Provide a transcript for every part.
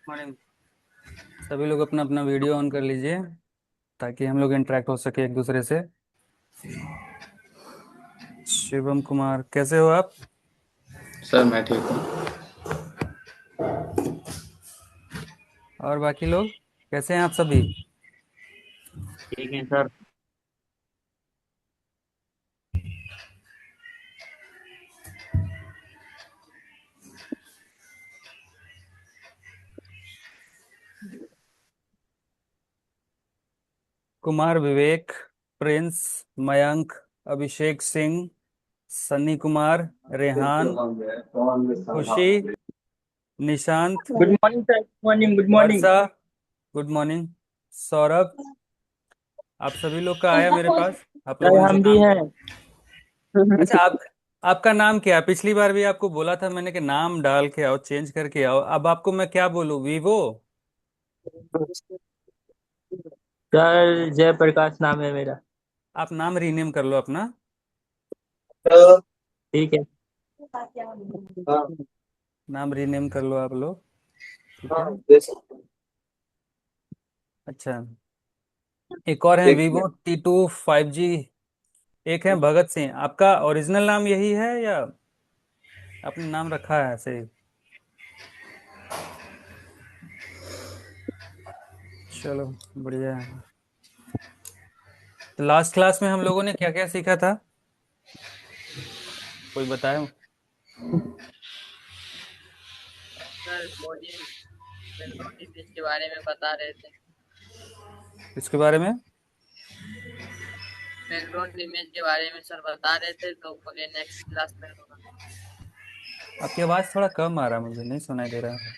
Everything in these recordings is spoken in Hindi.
मॉर्निंग। सभी लोग अपना अपना वीडियो ऑन कर लीजिए ताकि हम लोग इंटरेक्ट हो सके एक दूसरे से। शिवम कुमार, कैसे हो आप? सर मैं ठीक हूँ। और बाकी लोग कैसे हैं आप सभी? ठीक है sir. Kumar, Vivek, Prince, Mayank, Abhishek Singh, Sunny Kumar, Rehan, Khushi, Nishant, good morning sir, good morning, good morning. Varsha, good morning, Saurabh. आप सभी लोग का आया मेरे पास। आप सर लोगों ने जो हम भी नाम हैं। लिया। अच्छा, आप आपका नाम क्या है? पिछली बार भी आपको बोला था मैंने कि नाम डाल के आओ, चेंज करके आओ। अब आपको मैं क्या बोलूं? वीवो? सर जयप्रकाश नाम है मेरा। आप नाम रीनेम कर लो अपना। ठीक है। नाम रीनेम कर लो आप लोग। ठीक है। अच्छा, एक और है वीवो T2 5G। एक है भगत सिंह। आपका ओरिजिनल नाम यही है या आपने नाम रखा है ऐसे ही? चलो, बढ़िया है। तो लास्ट क्लास में हम लोगों ने क्या क्या सीखा था? कोई बताए? सर बॉडी बैकग्राउंड इमेज के बारे में बता रहे थे। इसके बारे में? बैकग्राउंड इमेज के बारे में सर बता रहे थे, तो बोले नेक्स्ट क्लास में होगा। आपकी आवाज़ थोड़ा कम आ रहा है, मुझे नहीं सुनाई दे रहा है।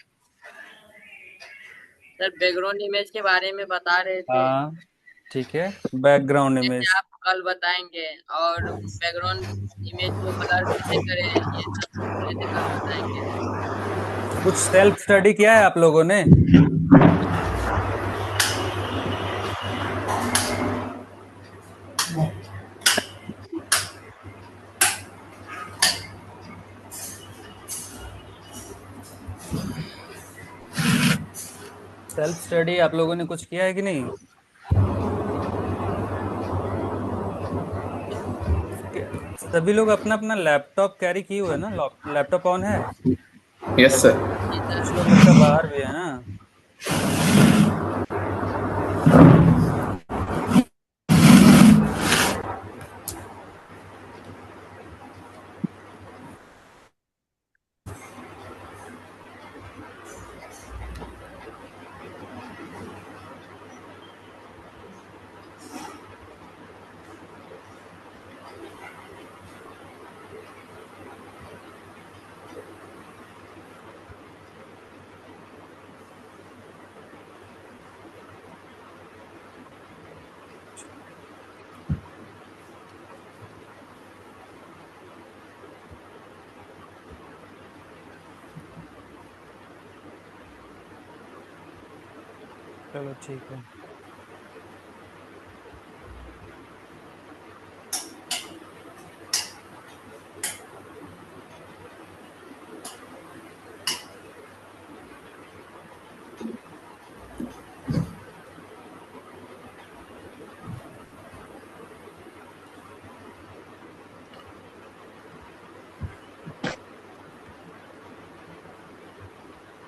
सर बैकग्राउंड इमेज के बारे में बता रहे थे। हाँ, ठीक है। बैकग्राउंड जैसे इमेज। आप कल बताएंगे, और बैकग्राउंड इमेज को कलर कैसे करें, ये सब बोले थे कल बताएंगे। कुछ सेल्फ स्टडी किया है आप लोगों ने? सेल्फ स्टडी आप लोगों ने कुछ किया है कि नहीं? सभी लोग अपना अपना लैपटॉप कैरी किए हुए हैं ना? लैपटॉप ऑन है? Yes sir. जी सर। कुछ लोग लगता है बाहर भी है ना। चलो ठीक है।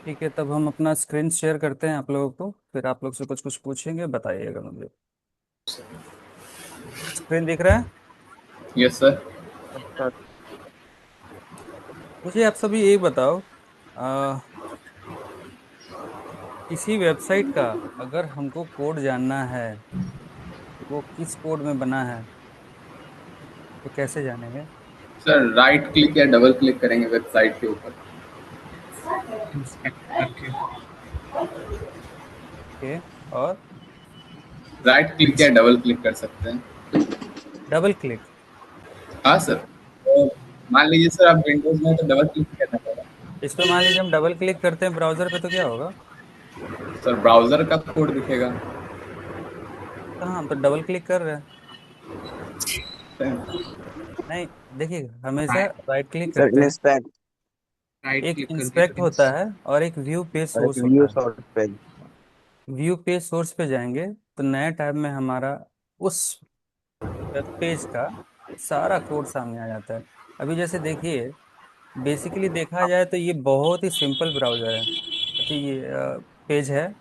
ठीक है, तब हम अपना स्क्रीन शेयर करते हैं आप लोगों को, फिर आप लोग से कुछ कुछ पूछेंगे, बताइएगा मुझे। स्क्रीन दिख रहा है? Yes sir. जी सर। मुझे आप सभी एक बताओ। आ, किसी वेबसाइट का अगर हमको कोड जानना है, वो किस कोड में बना है, तो कैसे जानेंगे? सर राइट क्लिक या डबल क्लिक करेंगे वेबसाइट के ऊपर। ओके। और राइट क्लिक या डबल क्लिक कर सकते हैं। Double click? हाँ सर। तो मान लीजिए सर आप विंडोज में हैं तो डबल क्लिक करना पड़ेगा। इस पे मान लीजिए हम डबल क्लिक करते हैं ब्राउजर पे, तो क्या होगा? सर ब्राउजर का कोड दिखेगा। कहाँ? हम तो डबल क्लिक कर रहे हैं। नहीं, देखिए, हमेशा राइट क्लिक सर करते हैं। इंस्पेक्ट। राइट एक क्लिक करके इंस्पेक्ट करेंगे। होता है और एक व्यू पेज और एक सोर्स व्यू होता है। Short page. View page source पे जाएंगे तो नए टैब में हमारा उस वेब पेज का सारा कोड सामने आ जाता है। अभी जैसे देखिए, बेसिकली देखा जाए तो ये बहुत ही सिंपल ब्राउजर है। तो ये पेज है,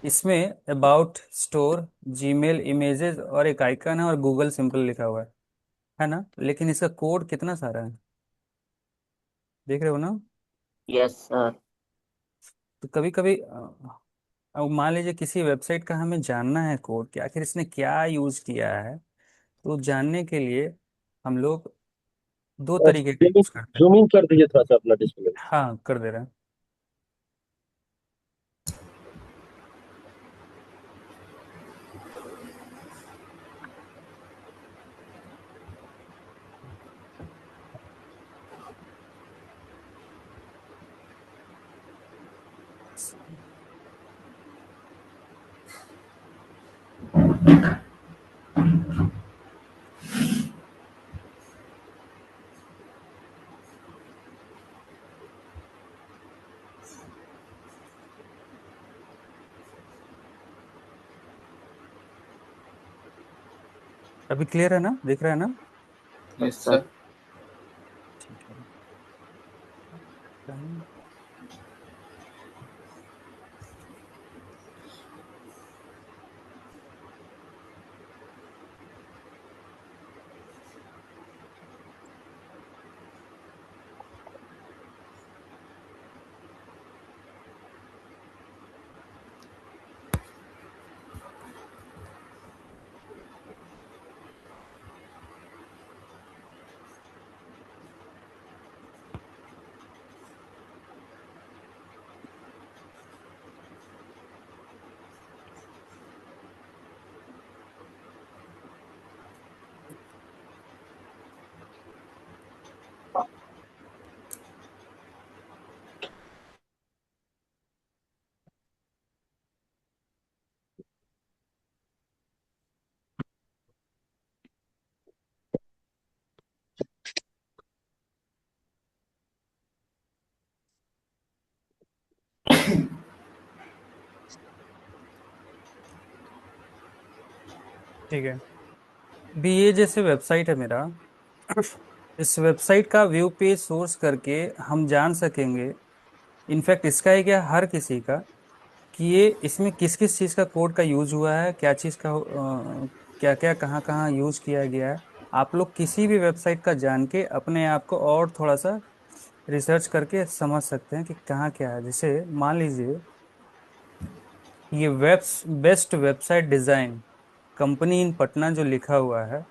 इसमें अबाउट, स्टोर, जीमेल, इमेजेस और एक आइकन है और गूगल सिंपल लिखा हुआ है ना। लेकिन इसका कोड कितना सारा है, देख रहे हो ना। Yes sir. तो कभी कभी अब मान लीजिए किसी वेबसाइट का हमें जानना है कोड कि आखिर इसने क्या यूज किया है, तो जानने के लिए हम लोग दो तरीके का जूमिंग यूज करते हैं। जूमिंग कर दीजिए थोड़ा सा अपना डिस्प्ले। हाँ, कर दे रहे हैं। अभी क्लियर है ना, दिख रहा है ना। Yes yes sir. सर। ठीक है। ठीक है। भी ये जैसे वेबसाइट है मेरा, इस वेबसाइट का व्यू पेज सोर्स करके हम जान सकेंगे, इनफैक्ट इसका है क्या, हर किसी का, कि ये इसमें किस किस चीज़ का कोड का यूज हुआ है, क्या चीज़ का क्या क्या कहाँ कहाँ यूज किया गया है। आप लोग किसी भी वेबसाइट का जान के अपने आप को और थोड़ा सा रिसर्च करके समझ सकते हैं कि कहाँ क्या है। जैसे मान लीजिए ये बेस्ट वेबसाइट डिज़ाइन कंपनी इन पटना जो लिखा हुआ है,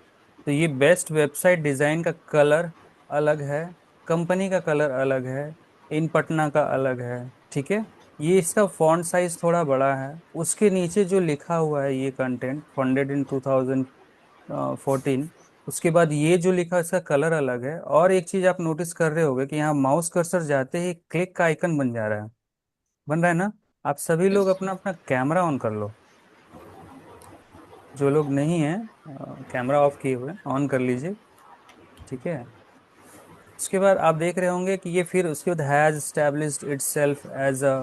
तो ये बेस्ट वेबसाइट डिज़ाइन का कलर अलग है, कंपनी का कलर अलग है, इन पटना का अलग है। ठीक है। ये इसका फॉन्ट साइज थोड़ा बड़ा है। उसके नीचे जो लिखा हुआ है ये कंटेंट फंडेड इन 2014, उसके बाद ये जो लिखा है इसका कलर अलग है। और एक चीज आप नोटिस कर रहे होगे कि यहाँ माउस कर्सर जाते ही क्लिक का आइकन बन जा रहा है, बन रहा है ना। आप सभी लोग यस। अपना अपना कैमरा ऑन कर लो। जो लोग नहीं है कैमरा ऑफ किए हुए ऑन कर लीजिए। ठीक है। उसके बाद आप देख रहे होंगे कि ये फिर उसके बाद has established itself as a,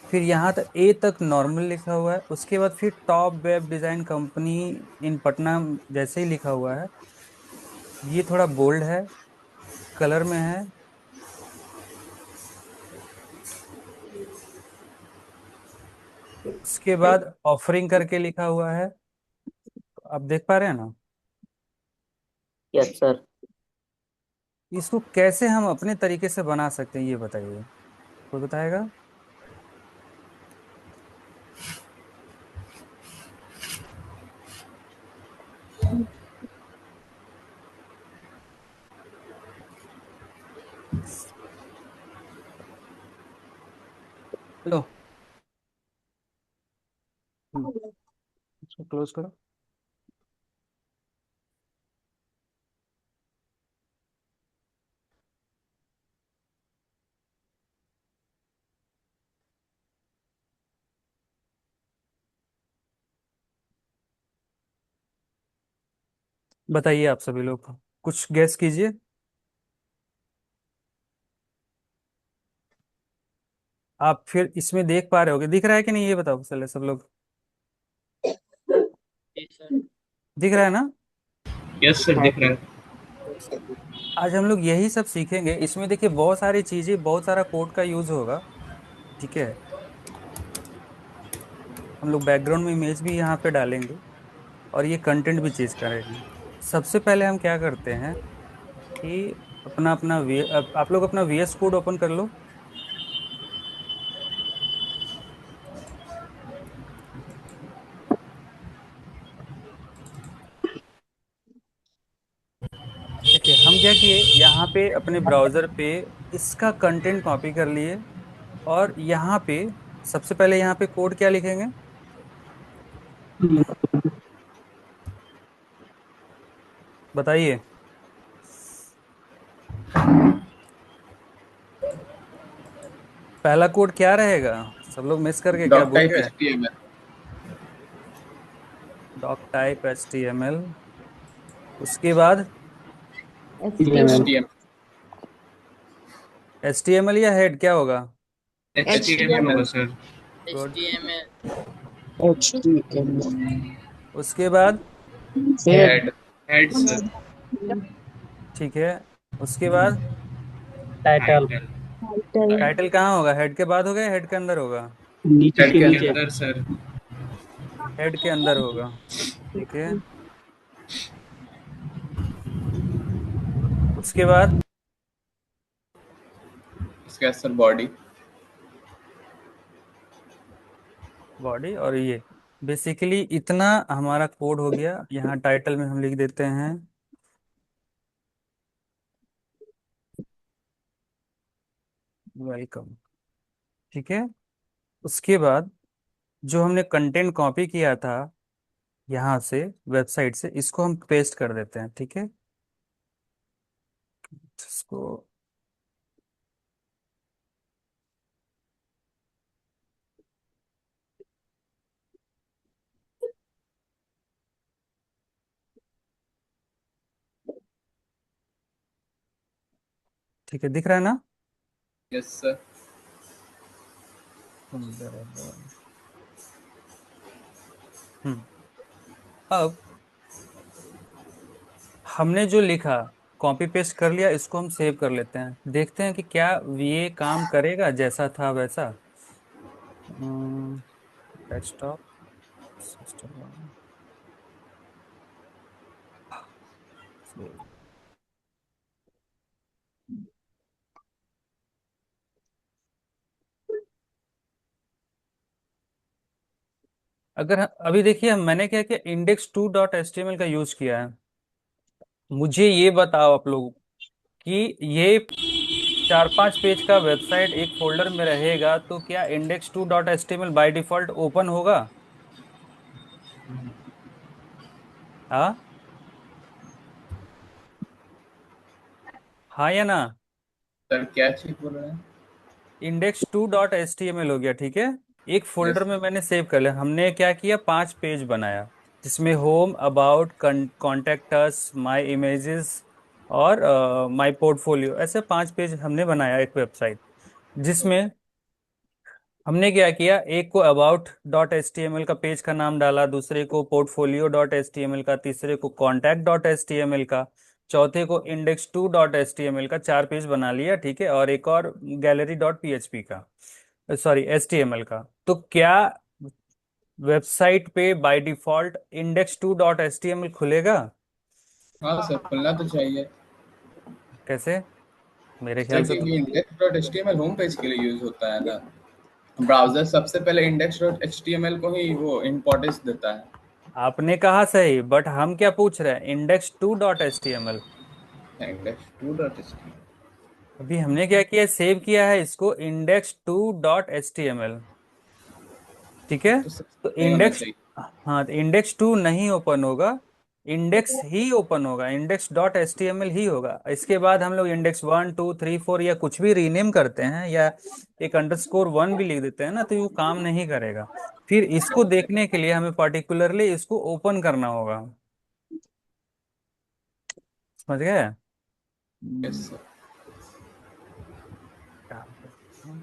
फिर यहाँ तक ए तक नॉर्मल लिखा हुआ है। उसके बाद फिर टॉप वेब डिजाइन कंपनी इन पटना जैसे ही लिखा हुआ है, ये थोड़ा बोल्ड है, कलर में है। उसके बाद ऑफरिंग करके लिखा हुआ है, आप देख पा रहे हैं ना। Yes sir. इसको कैसे हम अपने तरीके से बना सकते हैं ये बताइए, कोई बताएगा। लो, इसको क्लोज करो। बताइए आप सभी लोग कुछ गैस कीजिए। आप फिर इसमें देख पा रहे होगे, दिख रहा है कि नहीं ये बताओ चले सब लोग, जी सर। दिख रहा है ना? यस सर, दिख रहा है। आज हम लोग यही सब सीखेंगे। इसमें देखिए बहुत सारी चीजें, बहुत सारा कोड का यूज होगा, ठीक है। हम लोग बैकग्राउंड में इमेज भी यहाँ पे डालेंगे और ये कंटेंट भी चेंज करेंगे। सबसे पहले हम क्या करते हैं कि अपना अपना आप लोग अपना VS कोड ओपन कर लो। देखिए हम क्या किए, यहाँ पे अपने ब्राउजर पे इसका कंटेंट कॉपी कर लिए, और यहाँ पे सबसे पहले यहाँ पे कोड क्या लिखेंगे, बताइए। पहला कोड क्या रहेगा? सब लोग मिस करके क्या डॉक भूल टाइप गए? HTML। Doc type HTML। उसके बाद HTML। HTML या हेड क्या होगा? HTML होगा सर। गुड। HTML। उसके बाद हेड। Head sir. ठीक है, उसके बाद टाइटल। टाइटल। टाइटल कहाँ होगा? हेड के बाद होगा या हेड के अंदर होगा? नीचे हेड के के नीचे। अंदर सर। हेड के अंदर होगा, ठीक है। उसके बाद इसके बाद सर बॉडी। बॉडी, और ये बेसिकली इतना हमारा कोड हो गया। यहाँ टाइटल में हम लिख देते हैं वेलकम, ठीक है। उसके बाद जो हमने कंटेंट कॉपी किया था यहाँ से, वेबसाइट से, इसको हम पेस्ट कर देते हैं, ठीक है। इसको ठीक है, दिख रहा है ना? Yes sir. हम्म। अब हमने जो लिखा कॉपी पेस्ट कर लिया, इसको हम सेव कर लेते हैं, देखते हैं कि क्या ये काम करेगा जैसा था वैसा। Desktop system. अगर अभी देखिए मैंने क्या किया, index2.html का यूज किया है। मुझे ये बताओ आप लोग कि ये 4-5 पेज का वेबसाइट एक फोल्डर में रहेगा तो क्या index2.html बाय डिफॉल्ट ओपन होगा? हाँ, हाँ या ना? सर क्या चीज बोल रहे हैं? index2.html हो गया, ठीक है। एक फोल्डर यस में सर। मैंने सेव कर लिया। हमने क्या किया, 5 पेज बनाया जिसमें home, about, contact us, my images और माई पोर्टफोलियो, ऐसे 5 पेज हमने बनाया एक वेबसाइट, जिसमें हमने क्या किया, एक को about dot H T M L का पेज का नाम डाला, दूसरे को portfolio dot H T M L का, तीसरे को contact dot H T M L का, चौथे को index2.html का, 4 पेज बना लिया, ठीक है। और एक और गैलरी डॉट php का, सॉरी HTML का। तो क्या वेबसाइट पे बाय डिफॉल्ट index2.html खुलेगा? हाँ सर, खुलना तो चाहिए। कैसे? मेरे सर ख्याल से तो क्योंकि index.html होम पेज के लिए यूज होता है ना। ब्राउजर सबसे पहले index.html को ही वो इम्पोर्टेंस देता है। आपने कहा सही, बट हम क्या पूछ रहे हैं, index2.html। index2.html। अभी हमने क्या किया, सेव किया है इसको index2.html, ठीक है। तो सर तो नहीं होना इंडेक्स, चाहिए। हाँ, तो index2 नहीं ओपन होगा, इंडेक्स ही ओपन होगा, index.html ही होगा। इसके बाद हम लोग index 1 2 3 4 या कुछ भी रीनेम करते हैं, या एक _1 भी लिख देते हैं ना, तो ये काम नहीं करेगा। फिर इसको देखने के लिए हमें पर्टिकुलरली इसको ओपन करना होगा, समझ गए? यस हम्म, सर। क्या करते हैं?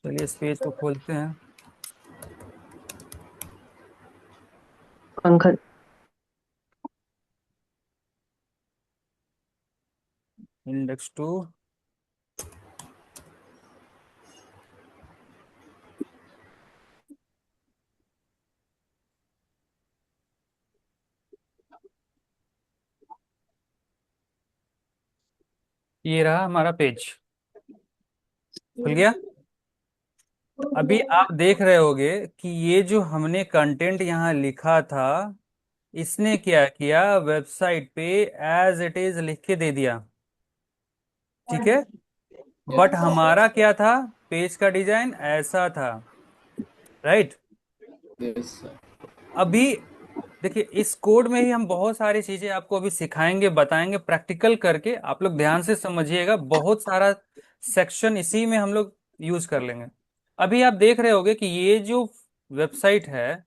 चलिए इस पेज को खोलते हैं। पंखा। Index two. ये रहा हमारा पेज, खुल गया। अभी आप देख रहे होगे कि ये जो हमने कंटेंट यहाँ लिखा था, इसने क्या किया, वेबसाइट पे एज इट इज लिख के दे दिया। ठीक है। बट यस हमारा क्या था, पेज का डिजाइन ऐसा था, राइट। Yes sir. अभी देखिए इस कोड में ही हम बहुत सारी चीजें आपको अभी सिखाएंगे, बताएंगे प्रैक्टिकल करके। आप लोग ध्यान से समझिएगा, बहुत सारा सेक्शन इसी में हम लोग यूज कर लेंगे। अभी आप देख रहे होगे कि ये जो वेबसाइट है,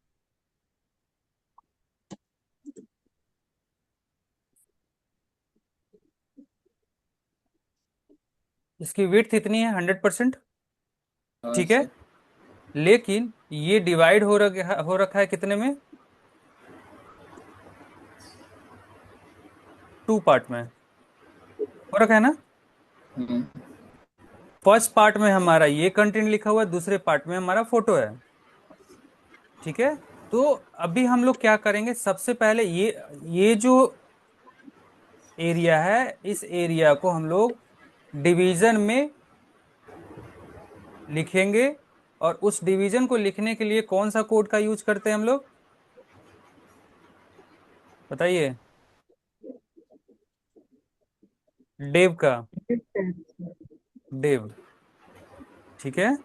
इसकी विड्थ इतनी है 100%। हाँ ठीक है। सर। लेकिन ये डिवाइड हो रखा है कितने में, 2 पार्ट में हो रखा है ना। हम्म। फर्स्ट पार्ट में हमारा ये कंटेंट लिखा हुआ है, दूसरे पार्ट में हमारा फोटो है। ठीक है। तो अभी हम लोग क्या करेंगे, सबसे पहले ये जो एरिया है, इस एरिया को हम लोग डिवीजन में लिखेंगे। और उस डिवीजन को लिखने के लिए कौन सा कोड का यूज करते हैं हम लोग, बताइए। डेव का, डेव। ठीक है।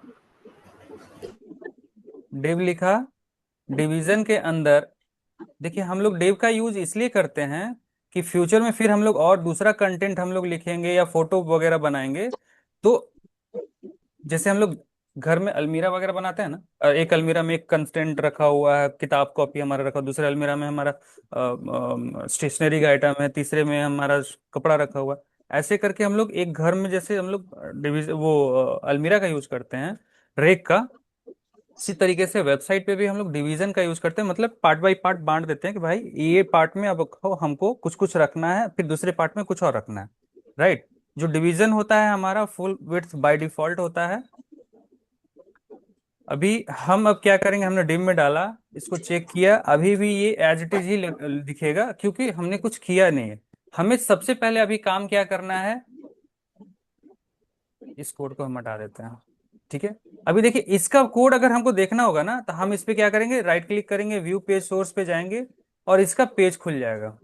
डेव लिखा, डिवीजन के अंदर। देखिए हम लोग डेव का यूज इसलिए करते हैं कि फ्यूचर में फिर हम लोग और दूसरा कंटेंट हम लोग लिखेंगे या फोटो वगैरह बनाएंगे, तो जैसे हम लोग घर में अलमीरा वगैरह बनाते हैं ना, एक अलमीरा में एक कंटेंट रखा हुआ है, किताब कॉपी हमारा रखा, दूसरे अलमीरा में हमारा स्टेशनरी का आइटम है, तीसरे में हमारा कपड़ा रखा हुआ है। ऐसे करके हम लोग एक घर में जैसे हम लोग डिवीजन वो अलमीरा का यूज करते हैं, रेक का। इसी तरीके से वेबसाइट पे भी हम लोग डिवीजन का यूज करते हैं, मतलब पार्ट बाय पार्ट बांट देते हैं कि भाई ये पार्ट में अब हमको कुछ कुछ रखना है, फिर दूसरे पार्ट में कुछ और रखना है, राइट। जो डिवीजन होता है हमारा फुल विड्थ बाय डिफॉल्ट होता है। अभी हम अब क्या करेंगे, हमने डिम में डाला, इसको चेक किया, अभी भी ये एज इट इज ही दिखेगा क्योंकि हमने कुछ किया नहीं है। हमें सबसे पहले अभी काम क्या करना है, इस कोड को हम हटा देते हैं। ठीक है। अभी देखिए इसका कोड अगर हमको देखना होगा ना, तो हम इस पे क्या करेंगे, राइट क्लिक करेंगे, व्यू पेज सोर्स पे जाएंगे और इसका पेज खुल जाएगा।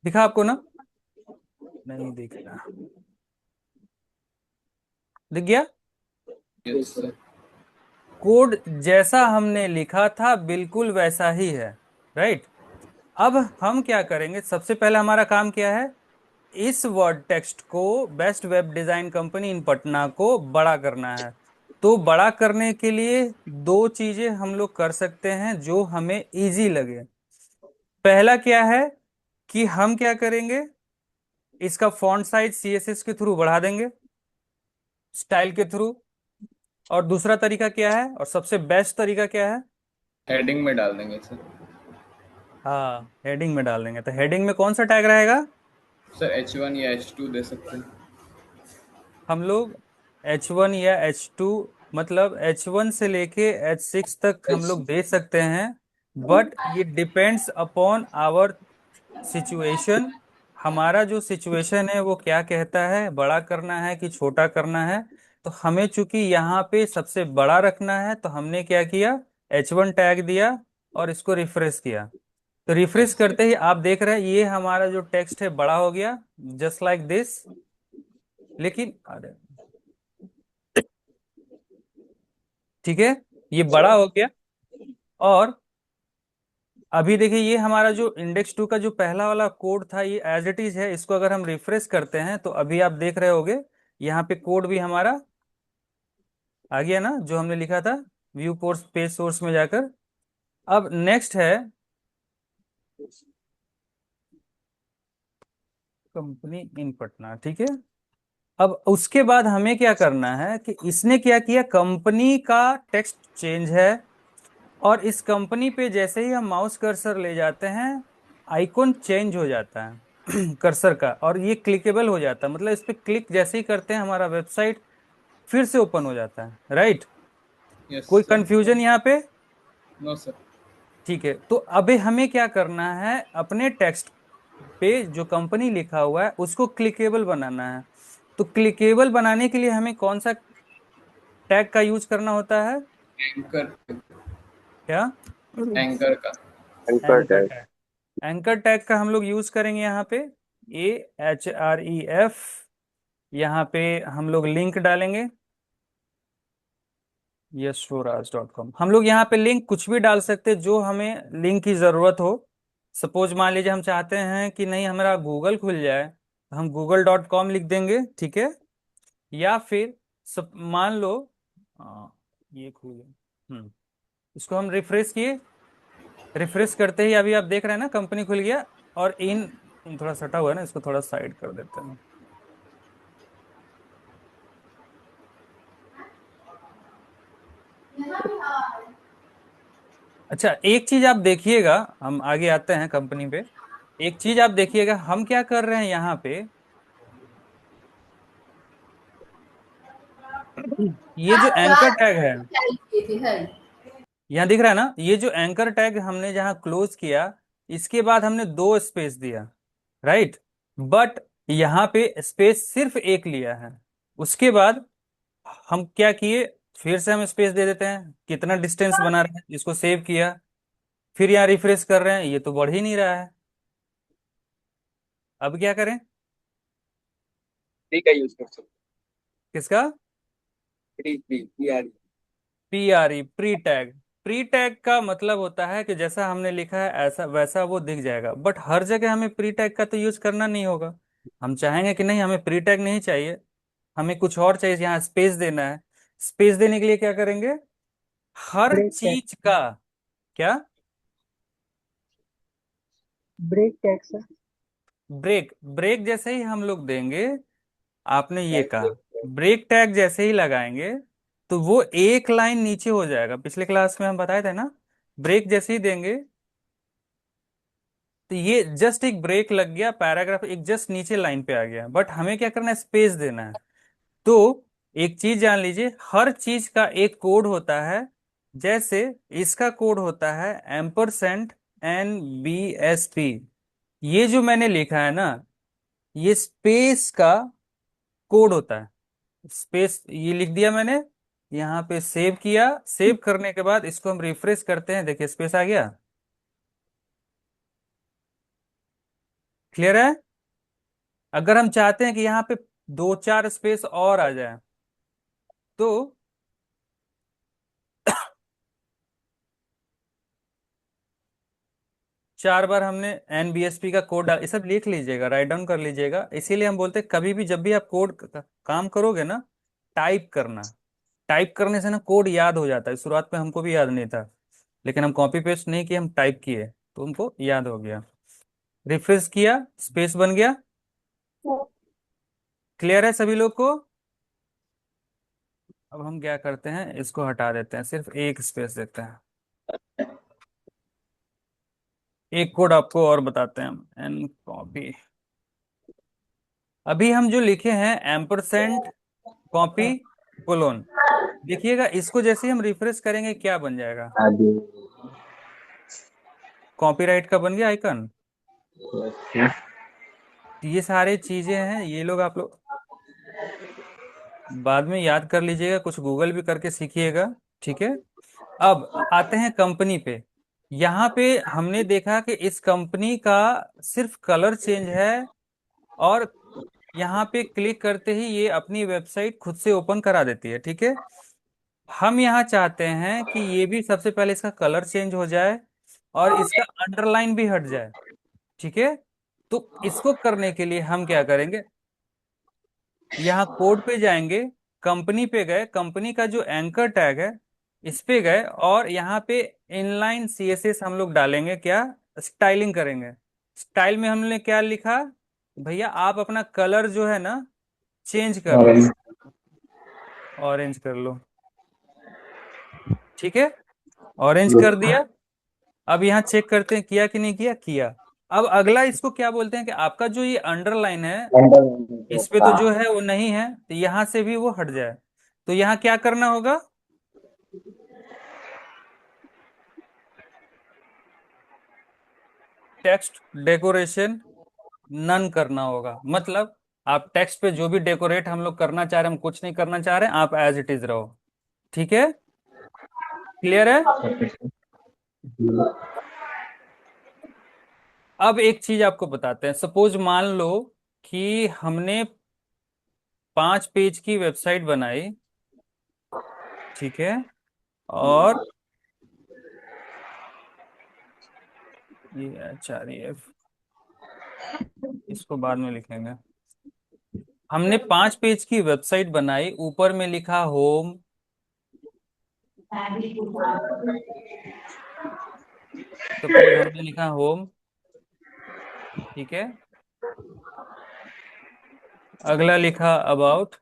दिखा आपको ना, नहीं दिख रहा, दिख गया। Yes sir. कोड जैसा हमने लिखा था बिल्कुल वैसा ही है, राइट। अब हम क्या करेंगे, सबसे पहले हमारा काम क्या है, इस वर्ड टेक्स्ट को बेस्ट वेब डिजाइन कंपनी इन पटना को बड़ा करना है। तो बड़ा करने के लिए दो चीजें हम लोग कर सकते हैं जो हमें इजी लगे। पहला क्या है कि हम क्या करेंगे, इसका फॉन्ट साइज सीएसएस के थ्रू बढ़ा देंगे, स्टाइल के थ्रू। और दूसरा तरीका क्या है, और सबसे बेस्ट तरीका क्या है, हेडिंग में डाल देंगे सर। हाँ हेडिंग में डाल देंगे। तो हेडिंग में कौन सा टैग रहेगा, सर H1 या H2 दे सकते हैं। हम लोग H1 या H2, मतलब H1 से लेके H6 तक हम एच। लोग दे सकते हैं। बट ये डिपेंड्स अपॉन आवर सिचुएशन। हमारा जो सिचुएशन है वो क्या कहता है, बड़ा करना है कि छोटा करना है। तो हमें चूंकि यहाँ पे सबसे बड़ा रखना है, तो हमने क्या किया, H1 टैग दिया और इसको रिफ्रेश किया। तो रिफ्रेश यस सर। करते ही आप देख रहे हैं ये हमारा जो टेक्स्ट है बड़ा हो गया, जस्ट लाइक दिस। लेकिन अरे, ठीक है, ये बड़ा हो गया। और अभी देखिए ये हमारा जो इंडेक्स टू का जो पहला वाला कोड था, ये एज इट इज है। इसको अगर हम रिफ्रेश करते हैं तो अभी आप देख रहे होगे यहाँ पे कोड भी हमारा आ गया ना, जो हमने लिखा था व्यू कोर्स पेज सोर्स में जाकर। अब नेक्स्ट है कंपनी इन पटना। ठीक है। अब उसके बाद हमें क्या करना है कि इसने क्या किया, कंपनी का टेक्स्ट चेंज है, और इस कंपनी पे जैसे ही हम माउस कर्सर ले जाते हैं आइकॉन चेंज हो जाता है कर्सर का, और ये क्लिकेबल हो जाता है, मतलब इस पे क्लिक जैसे ही करते हैं हमारा वेबसाइट फिर से ओपन हो जाता है, राइट। यस कोई सर। कंफ्यूजन यहाँ पे? No sir. ठीक है, तो अभी हमें क्या करना है, अपने टेक्स्ट पे जो कंपनी लिखा हुआ है उसको क्लिकेबल बनाना है। तो क्लिकेबल बनाने के लिए हमें कौन सा टैग का यूज करना होता है? एंकर। क्या? एंकर का। Anchor anchor tag. Tag. Anchor tag का हम लोग यूज करेंगे यहाँ पे, AHREF। यहाँ पे हम लोग लिंक डालेंगे, यशवराज.com। हम लोग यहाँ पे लिंक कुछ भी डाल सकते हैं जो हमें लिंक की जरूरत हो। सपोज मान लीजिए हम चाहते हैं कि नहीं हमारा गूगल खुल जाए, तो हम google.com लिख देंगे, ठीक है। या फिर सब मान लो ये खुल गया, इसको हम रिफ्रेश किए, रिफ्रेश करते ही अभी आप देख रहे हैं ना कंपनी खुल गया। और इन थोड़ा सटा हुआ है ना, इसको थोड़ा साइड कर देते हैं। अच्छा, एक चीज आप देखिएगा, हम आगे आते हैं कंपनी पे। एक चीज आप देखिएगा, हम क्या कर रहे हैं यहाँ पे, ये जो एंकर टैग है, यहाँ दिख रहा है ना, ये जो एंकर टैग हमने जहाँ क्लोज किया, इसके बाद हमने दो स्पेस दिया, राइट। बट यहाँ पे स्पेस सिर्फ एक लिया है। उसके बाद हम क्या किए, फिर से हम स्पेस दे देते हैं, कितना डिस्टेंस बना रहे हैं, इसको सेव किया, फिर यहाँ रिफ्रेश कर रहे हैं, ये तो बढ़ ही नहीं रहा है। अब क्या करें? प्री का यूज कर सकते किसका? Pre pre PR. PRE, pre tag. Pre tag का मतलब होता है कि जैसा हमने लिखा है ऐसा वैसा वो दिख जाएगा, बट हर जगह हमें प्री टैग का तो यूज करना नहीं होगा। हम चाहेंगे कि नहीं हमें प्री टैग नहीं चाहिए, हमें कुछ और चाहिए, यहाँ स्पेस देना है। स्पेस देने के लिए क्या करेंगे, हर ब्रेक टैग। चीज का, क्या? Break tag sir. Break, break जैसे ही हम लोग देंगे, आपने ये कहा, ब्रेक टैग जैसे ही लगाएंगे तो वो एक लाइन नीचे हो जाएगा। पिछले क्लास में हम बताए थे ना, ब्रेक जैसे ही देंगे तो ये जस्ट एक ब्रेक लग गया, पैराग्राफ एक जस्ट नीचे लाइन पे आ गया, बट हमें क्या करना है, स्पेस देना है। तो एक चीज जान लीजिए, हर चीज का एक कोड होता है। जैसे इसका कोड होता है एम्परसेंड NBSP। ये जो मैंने लिखा है ना, ये स्पेस का कोड होता है। स्पेस ये लिख दिया मैंने, यहाँ पे सेव किया, सेव करने के बाद इसको हम रिफ्रेश करते हैं, देखिए स्पेस आ गया। क्लियर है? अगर हम चाहते हैं कि यहाँ पे दो चार स्पेस और आ जाए, तो चार बार हमने NBSP का कोड डाल, ये सब लिख लीजिएगा, राइट डाउन कर लीजिएगा। इसीलिए हम बोलते हैं कभी भी जब भी आप कोड काम करोगे ना, टाइप करना। टाइप करने से ना कोड याद हो जाता है, शुरुआत में हमको भी याद नहीं था, लेकिन हम कॉपी पेस्ट नहीं किए, हम टाइप किए तो उनको याद हो गया। रिफ्रेश किया, स्पेस बन गया। क्लियर है सभी लोग को? अब हम क्या करते हैं, इसको हटा देते हैं, सिर्फ एक स्पेस देते हैं। एक कोड आपको और बताते हैं हम, एन कॉपी। अभी हम जो लिखे हैं एम्परसेंड कॉपी कोलोन, देखिएगा इसको जैसे ही हम रिफ्रेश करेंगे क्या बन जाएगा, आदि। कॉपीराइट का बन गया आइकन। ये सारे चीजें हैं, ये लोग आप लोग बाद में याद कर लीजिएगा, कुछ गूगल भी करके सीखिएगा, ठीक है। अब आते हैं कंपनी पे। यहाँ पे हमने देखा कि इस कंपनी का सिर्फ कलर चेंज है, और यहाँ पे क्लिक करते ही ये अपनी वेबसाइट खुद से ओपन करा देती है, ठीक है। हम यहाँ चाहते हैं कि ये भी सबसे पहले इसका कलर चेंज हो जाए और इसका अंडरलाइन भी हट जाए, ठीक है। तो इसको करने के लिए हम क्या करेंगे, यहाँ कोड पे जाएंगे, कंपनी पे गए, कंपनी का जो एंकर टैग है इस पे गए, और यहाँ पे इनलाइन CSS हम लोग डालेंगे, क्या स्टाइलिंग करेंगे। स्टाइल में हमने क्या लिखा, भैया आप अपना कलर जो है ना चेंज कर लो, ऑरेंज। ऑरेंज कर लो। ठीक है, ऑरेंज कर दिया। अब यहाँ चेक करते हैं किया कि नहीं किया, किया। अब अगला इसको क्या बोलते हैं कि आपका जो ये अंडरलाइन है इस पे तो जो है वो नहीं है, तो यहां से भी वो हट जाए। तो यहाँ क्या करना होगा, टेक्स्ट डेकोरेशन नन करना होगा। मतलब आप टेक्स्ट पे जो भी डेकोरेट हम लोग करना चाह रहे हैं, हम कुछ नहीं करना चाह रहे हैं, आप एज इट इज रहो। ठीक है, क्लियर है। अब एक चीज आपको बताते हैं, सपोज मान लो कि हमने 5 पेज की वेबसाइट बनाई। ठीक है, और ये HREF इसको बाद में लिखेंगे। हमने 5 पेज की वेबसाइट बनाई, ऊपर में लिखा होम, सपोज हमने लिखा होम। ठीक है, अगला लिखा अबाउट,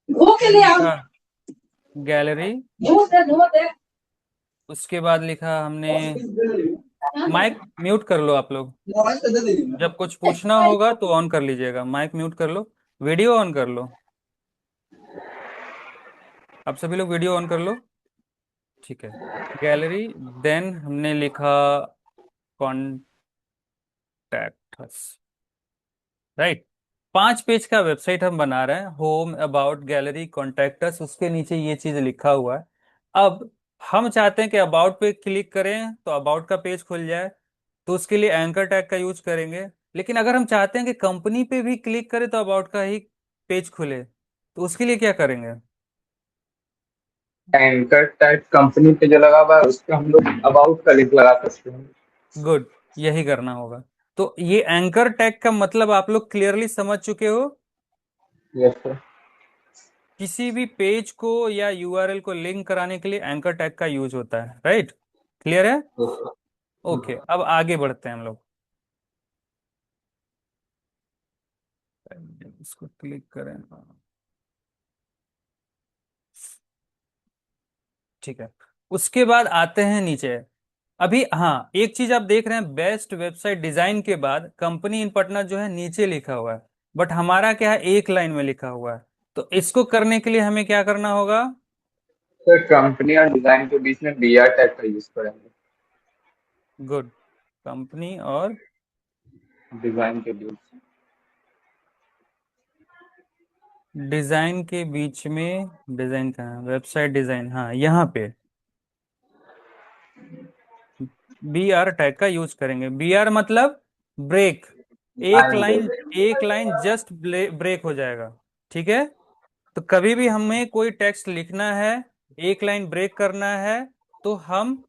फिर लिखा गैलरी, उसके बाद लिखा हमने, माइक म्यूट कर लो आप लोग, जब कुछ पूछना होगा तो ऑन कर लीजिएगा, माइक म्यूट कर लो, वीडियो ऑन कर लो, आप सभी लोग वीडियो ऑन कर लो। ठीक है, गैलरी, देन हमने लिखा कॉन्टैक्ट अस, राइट। 5 पेज का वेबसाइट हम बना रहे हैं, home, about, gallery, contact us, उसके नीचे ये चीज लिखा हुआ है। अब हम चाहते हैं कि अबाउट पे क्लिक करें तो अबाउट का पेज खुल जाए, तो उसके लिए एंकर टैग का यूज करेंगे। लेकिन अगर हम चाहते हैं कि कंपनी पे भी क्लिक करें तो अबाउट का ही पेज खुले, तो उसके लिए क्या करेंगे, एंकर टैग कंपनी पे जो लगा हुआ है उस पे हम लोग अबाउट का लिंक लगा सकते हैं। गुड, यही करना होगा। तो ये एंकर टैग का मतलब आप लोग क्लियरली समझ चुके हो। Yes sir. किसी भी पेज को या यूआरएल को लिंक कराने के लिए एंकर टैग का यूज होता है, राइट। क्लियर है। ओके, अब आगे बढ़ते हैं हम लोग। इसको क्लिक करें, ठीक है। उसके बाद आते हैं नीचे। अभी हाँ, एक चीज आप देख रहे हैं, बेस्ट वेबसाइट डिजाइन के बाद कंपनी इन पटना जो है नीचे लिखा हुआ है, बट हमारा क्या है, एक लाइन में लिखा हुआ है। तो इसको करने के लिए हमें क्या करना होगा, सर कंपनी और डिजाइन के बीच में बीआर टैग का यूज करेंगे। गुड, कंपनी और डिजाइन के बीच। डिजाइन के बीच में, डिजाइन कहाँ, वेबसाइट डिजाइन, हाँ यहाँ पे बी आर टैग का यूज करेंगे। बी आर मतलब ब्रेक, एक डिजाइन लाइन, के। एक लाइन जस्ट ब्रेक हो जाएगा। ठीक है, तो कभी भी हमें कोई टेक्स्ट लिखना है, एक लाइन ब्रेक करना है, तो हम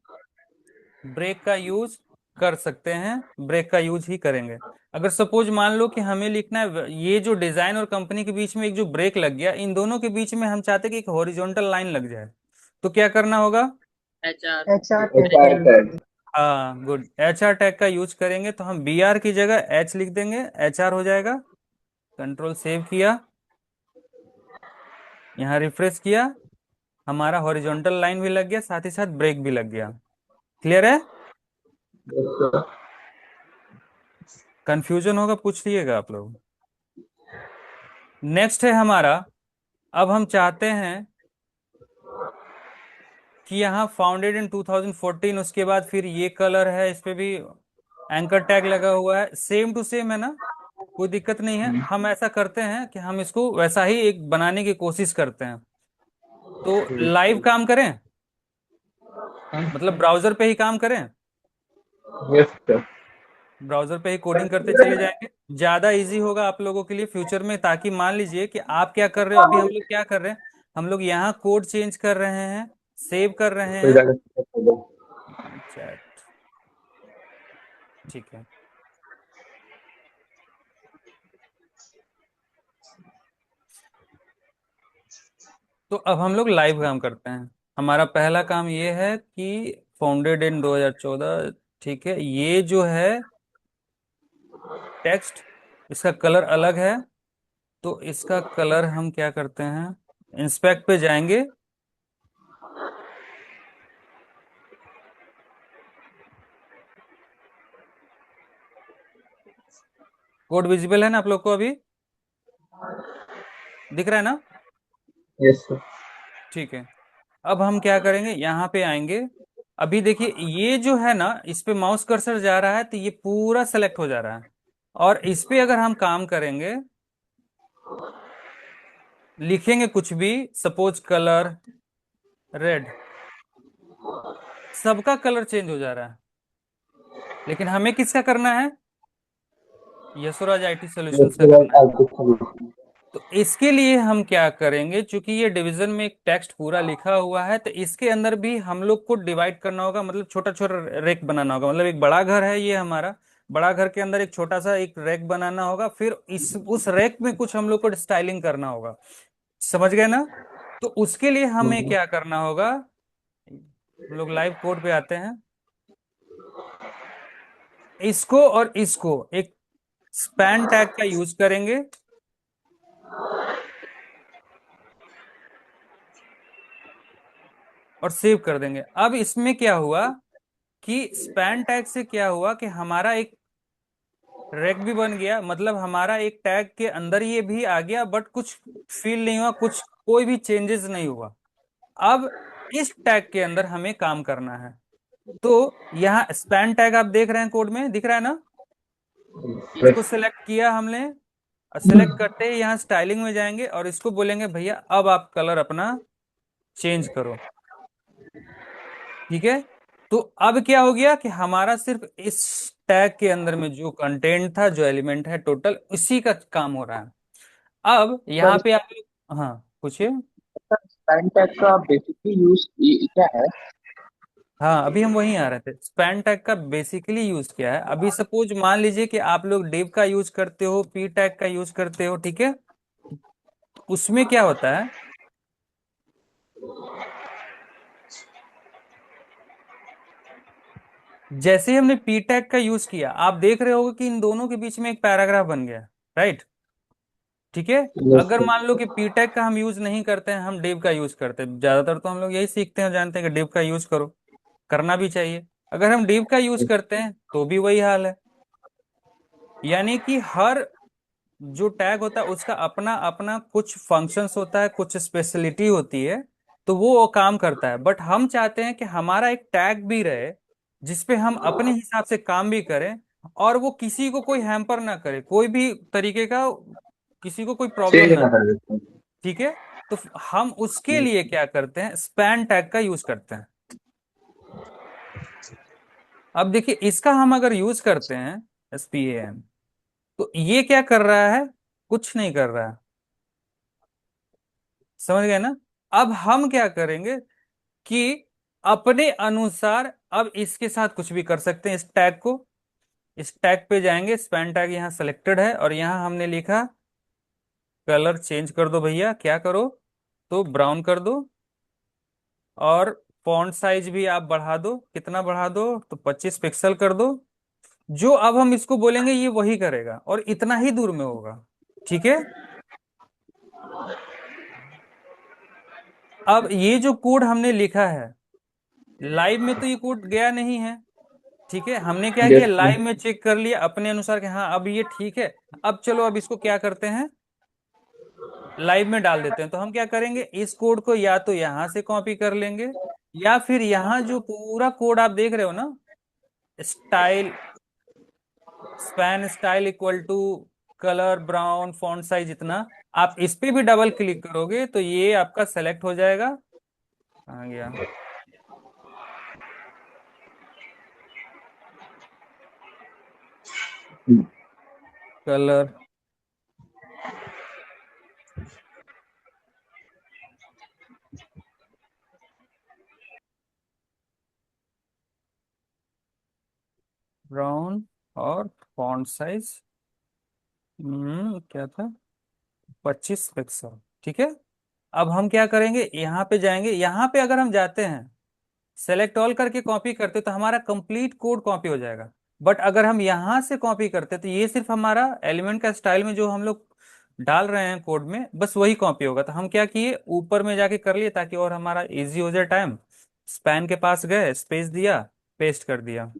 ब्रेक का यूज कर सकते हैं, ब्रेक का यूज ही करेंगे। अगर सपोज मान लो कि हमें लिखना है, ये जो डिजाइन और कंपनी के बीच में एक जो ब्रेक लग गया, इन दोनों के बीच में हम चाहते हैं कि एक हॉरिजॉन्टल लाइन लग जाए, तो क्या करना होगा, HR HR एचआर टैग। हाँ गुड, एच आर टैग का यूज करेंगे। तो हम बी आर की जगह एच लिख देंगे, एच आर हो जाएगा। कंट्रोल सेव किया, यहाँ रिफ्रेश किया, हमारा हॉरिजॉन्टल लाइन भी लग गया, साथ ही साथ ब्रेक भी लग गया। क्लियर है। कंफ्यूजन होगा पूछ लिएगा आप लोग। नेक्स्ट है हमारा, अब हम चाहते हैं कि यहाँ फाउंडेड इन 2014, उसके बाद फिर ये कलर है, इस पे भी एंकर टैग लगा हुआ है, सेम टू सेम है ना, कोई दिक्कत नहीं है। हम ऐसा करते हैं कि हम इसको वैसा ही एक बनाने की कोशिश करते हैं। तो लाइव काम करें, मतलब ब्राउजर पे ही काम करें, यस सर। ब्राउजर पे ही कोडिंग करते चले जाएंगे, ज्यादा इजी होगा आप लोगों के लिए फ्यूचर में। ताकि मान लीजिए कि आप क्या कर रहे हो, अभी हम लोग क्या कर रहे हैं, हम लोग यहाँ कोड चेंज कर रहे हैं, सेव कर रहे कोई हैं, ज्यादा। चैट, ठीक है। तो अब हम लोग लाइव काम करते हैं। हमारा पहला काम ये है कि फाउंडेड इन 2014, ठीक है, ये जो है टेक्स्ट, इसका कलर अलग है, तो इसका कलर हम क्या करते हैं, इंस्पेक्ट पे जाएंगे, कोड विजिबल है ना आप लोग को, अभी दिख रहा है ना? Yes sir. ठीक है। अब हम क्या करेंगे, यहाँ पे आएंगे। अभी देखिए ये जो है ना, इस पे माउस कर्सर जा रहा है तो ये पूरा सेलेक्ट हो जा रहा है। और इस पे अगर हम काम करेंगे, लिखेंगे कुछ भी, सपोज कलर रेड, सबका कलर चेंज हो जा रहा है। लेकिन हमें किसका करना है, यशोराज आईटी सॉल्यूशंस का करना है। तो इसके लिए हम क्या करेंगे, चूंकि ये डिवीजन में एक टेक्स्ट पूरा लिखा हुआ है, तो इसके अंदर भी हम लोग को डिवाइड करना होगा, मतलब छोटा छोटा रैक बनाना होगा। मतलब एक बड़ा घर है ये हमारा, बड़ा घर के अंदर एक छोटा सा एक रैक बनाना होगा, फिर इस उस रैक में कुछ हम लोग को स्टाइलिंग करना होगा। समझ गए ना? तो उसके लिए हमें क्या करना होगा, हम लोग लाइव कोड पे आते हैं, इसको और इसको एक स्पैन टैग का यूज करेंगे। और सेव कर देंगे। अब इसमें क्या हुआ कि स्पैन टैग से क्या हुआ कि हमारा एक रैक भी बन गया, मतलब हमारा एक टैग के अंदर ये भी आ गया, बट कुछ फील नहीं हुआ, कुछ कोई भी चेंजेस नहीं हुआ। अब इस टैग के अंदर हमें काम करना है। तो यहाँ स्पैन टैग आप देख रहे हैं, कोड में दिख रहा है ना? इसको सिलेक्ट किया हमने, और सिलेक्ट करते ही यहाँ स्टाइलिंग में जाएंगे और इसको बोलेंगे भैया अब आप कलर अपना चेंज करो। ठीक है। तो अब क्या हो गया कि हमारा सिर्फ इस टैग के अंदर में जो कंटेंट था, जो एलिमेंट है टोटल, उसी का काम हो रहा है। अब यहाँ सर पे आप, हाँ पूछिए। स्पैन टैग का बेसिकली यूज क्या है? हाँ अभी हम वहीं आ रहे थे, स्पैन टैग का बेसिकली यूज क्या है। अभी सपोज मान लीजिए कि आप लोग डिव का यूज करते हो, पी टैग का यूज करते हो, ठीक है। उसमें क्या होता है, जैसे ही हमने पी टैग का यूज किया, आप देख रहे होगे कि इन दोनों के बीच में एक पैराग्राफ बन गया, राइट? ठीक है। यस अगर सर। मान लो कि पी टैग का हम यूज नहीं करते हैं, हम डिव का यूज करते हैं, ज्यादातर तो हम लोग यही सीखते हैं, जानते हैं कि डिव का यूज करो, करना भी चाहिए। अगर हम डिव का यूज करते हैं तो भी वही हाल है। यानी कि हर जो टैग होता है उसका अपना अपना कुछ फंक्शंस होता है, कुछ स्पेशलिटी होती है, तो वो काम करता है। बट हम चाहते हैं कि हमारा एक टैग भी रहे, जिसपे हम अपने हिसाब से काम भी करें, और वो किसी को कोई हैम्पर ना करे, कोई भी तरीके का किसी को कोई प्रॉब्लम चेंज ना ना दे। कर देते हैं। ठीक है। तो हम उसके लिए क्या करते हैं, स्पैन टैग का यूज करते हैं। अब देखिए इसका हम अगर यूज करते हैं, SPAN, तो ये क्या कर रहा है, कुछ नहीं कर रहा है। समझ गए ना? अब हम क्या करेंगे कि अपने अनुसार अब इसके साथ कुछ भी कर सकते हैं। इस टैग को, इस टैग पे जाएंगे, स्पैन टैग यहाँ सेलेक्टेड है, और यहाँ हमने लिखा कलर चेंज कर दो भैया, क्या करो, तो ब्राउन कर दो। और फॉन्ट साइज भी आप बढ़ा दो, कितना बढ़ा दो, तो 25 पिक्सल कर दो। जो अब हम इसको बोलेंगे ये वही करेगा, और इतना ही दूर में होगा। ठीक है। अब ये जो कोड हमने लिखा है, लाइव में तो ये कोड गया नहीं है। ठीक है। हमने क्या किया, यस लाइव में चेक कर लिया अपने अनुसार कि हाँ अब ये ठीक है। अब चलो अब इसको क्या करते हैं, लाइव में डाल देते हैं। तो हम क्या करेंगे, इस कोड को या तो यहां से कॉपी कर लेंगे, या फिर यहाँ जो पूरा कोड आप देख रहे हो ना, style, span style equal to colour brown font size इतना, आप इस पे भी डबल क्लिक करोगे तो ये आपका सेलेक्ट हो जाएगा। आ गया कलर, ब्राउन, और फॉन्ट साइज क्या था, 25 पिक्सल। ठीक है। अब हम क्या करेंगे, यहाँ पे जाएंगे, यहाँ पे अगर हम जाते हैं सेलेक्ट ऑल करके कॉपी करते तो हमारा कंप्लीट कोड कॉपी हो जाएगा। बट अगर हम यहाँ से कॉपी करते तो ये सिर्फ हमारा एलिमेंट का स्टाइल में जो हम लोग डाल रहे हैं कोड में बस वही कॉपी होगा। तो हम क्या किए, ऊपर में जाके कर लिए ताकि और हमारा इजी हो जाए टाइम। स्पैन के पास गए, स्पेस दिया, पेस्ट कर दिया।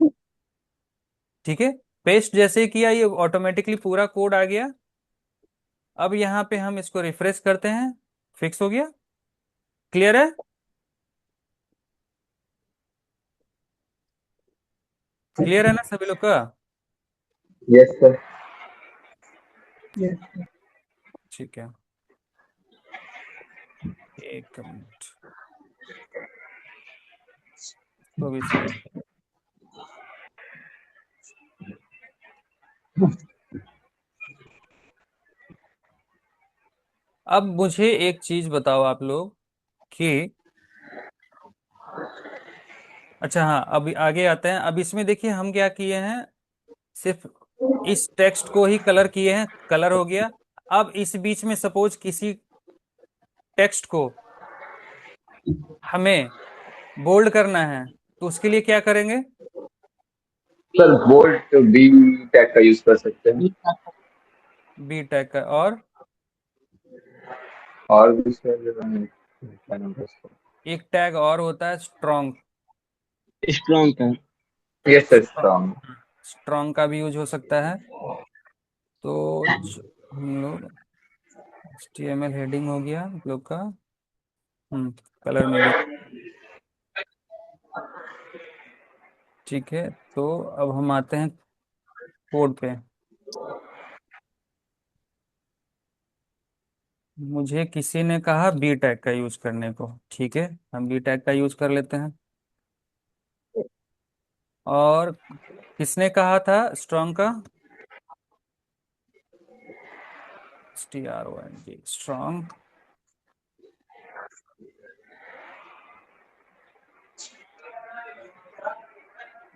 ठीक है, पेस्ट जैसे ही किया ये ऑटोमेटिकली पूरा कोड आ गया। अब यहाँ पे हम इसको रिफ्रेश करते हैं, फिक्स हो गया। क्लियर है? क्लियर है ना सभी लोग का? Yes sir. ठीक है, एक मिनट। तो भी सही। अब मुझे एक चीज बताओ आप लोग कि, अच्छा हाँ, अब आगे आते हैं। अब इसमें देखिए हम क्या किए हैं, सिर्फ इस टेक्स्ट को ही कलर किए हैं, कलर हो गया। अब इस बीच में सपोज किसी टेक्स्ट को हमें बोल्ड करना है, तो उसके लिए क्या करेंगे? सर बोल्ट बी टैग का यूज कर सकते हैं। बी टैग का। और भी सर क्या नाम है उसका? एक टैग और होता है स्ट्रॉन्ग। स्ट्रॉन्ग का। Yes sir, strong. स्ट्रॉन्ग का भी यूज हो सकता है। तो हम लोग HTML हेडिंग हो गया हम लोग का। कलर में भी। ठीक है, तो अब हम आते हैं कोड पे। मुझे किसी ने कहा बी टैग का यूज करने को, ठीक है, हम बी टैग का यूज कर लेते हैं। और किसने कहा था स्ट्रॉन्ग का? STRONG, strong.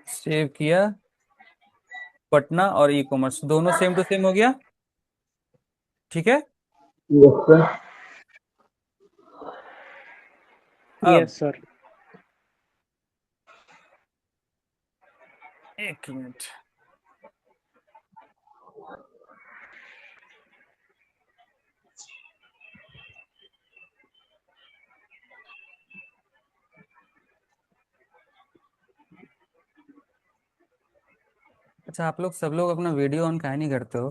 सेव किया। पटना और ई कॉमर्स दोनों सेम टू सेम हो गया। ठीक है। Yes sir. अब यस सर। एक मिनट। अच्छा, आप लोग सब लोग अपना वीडियो ऑन काहे नहीं करते हो?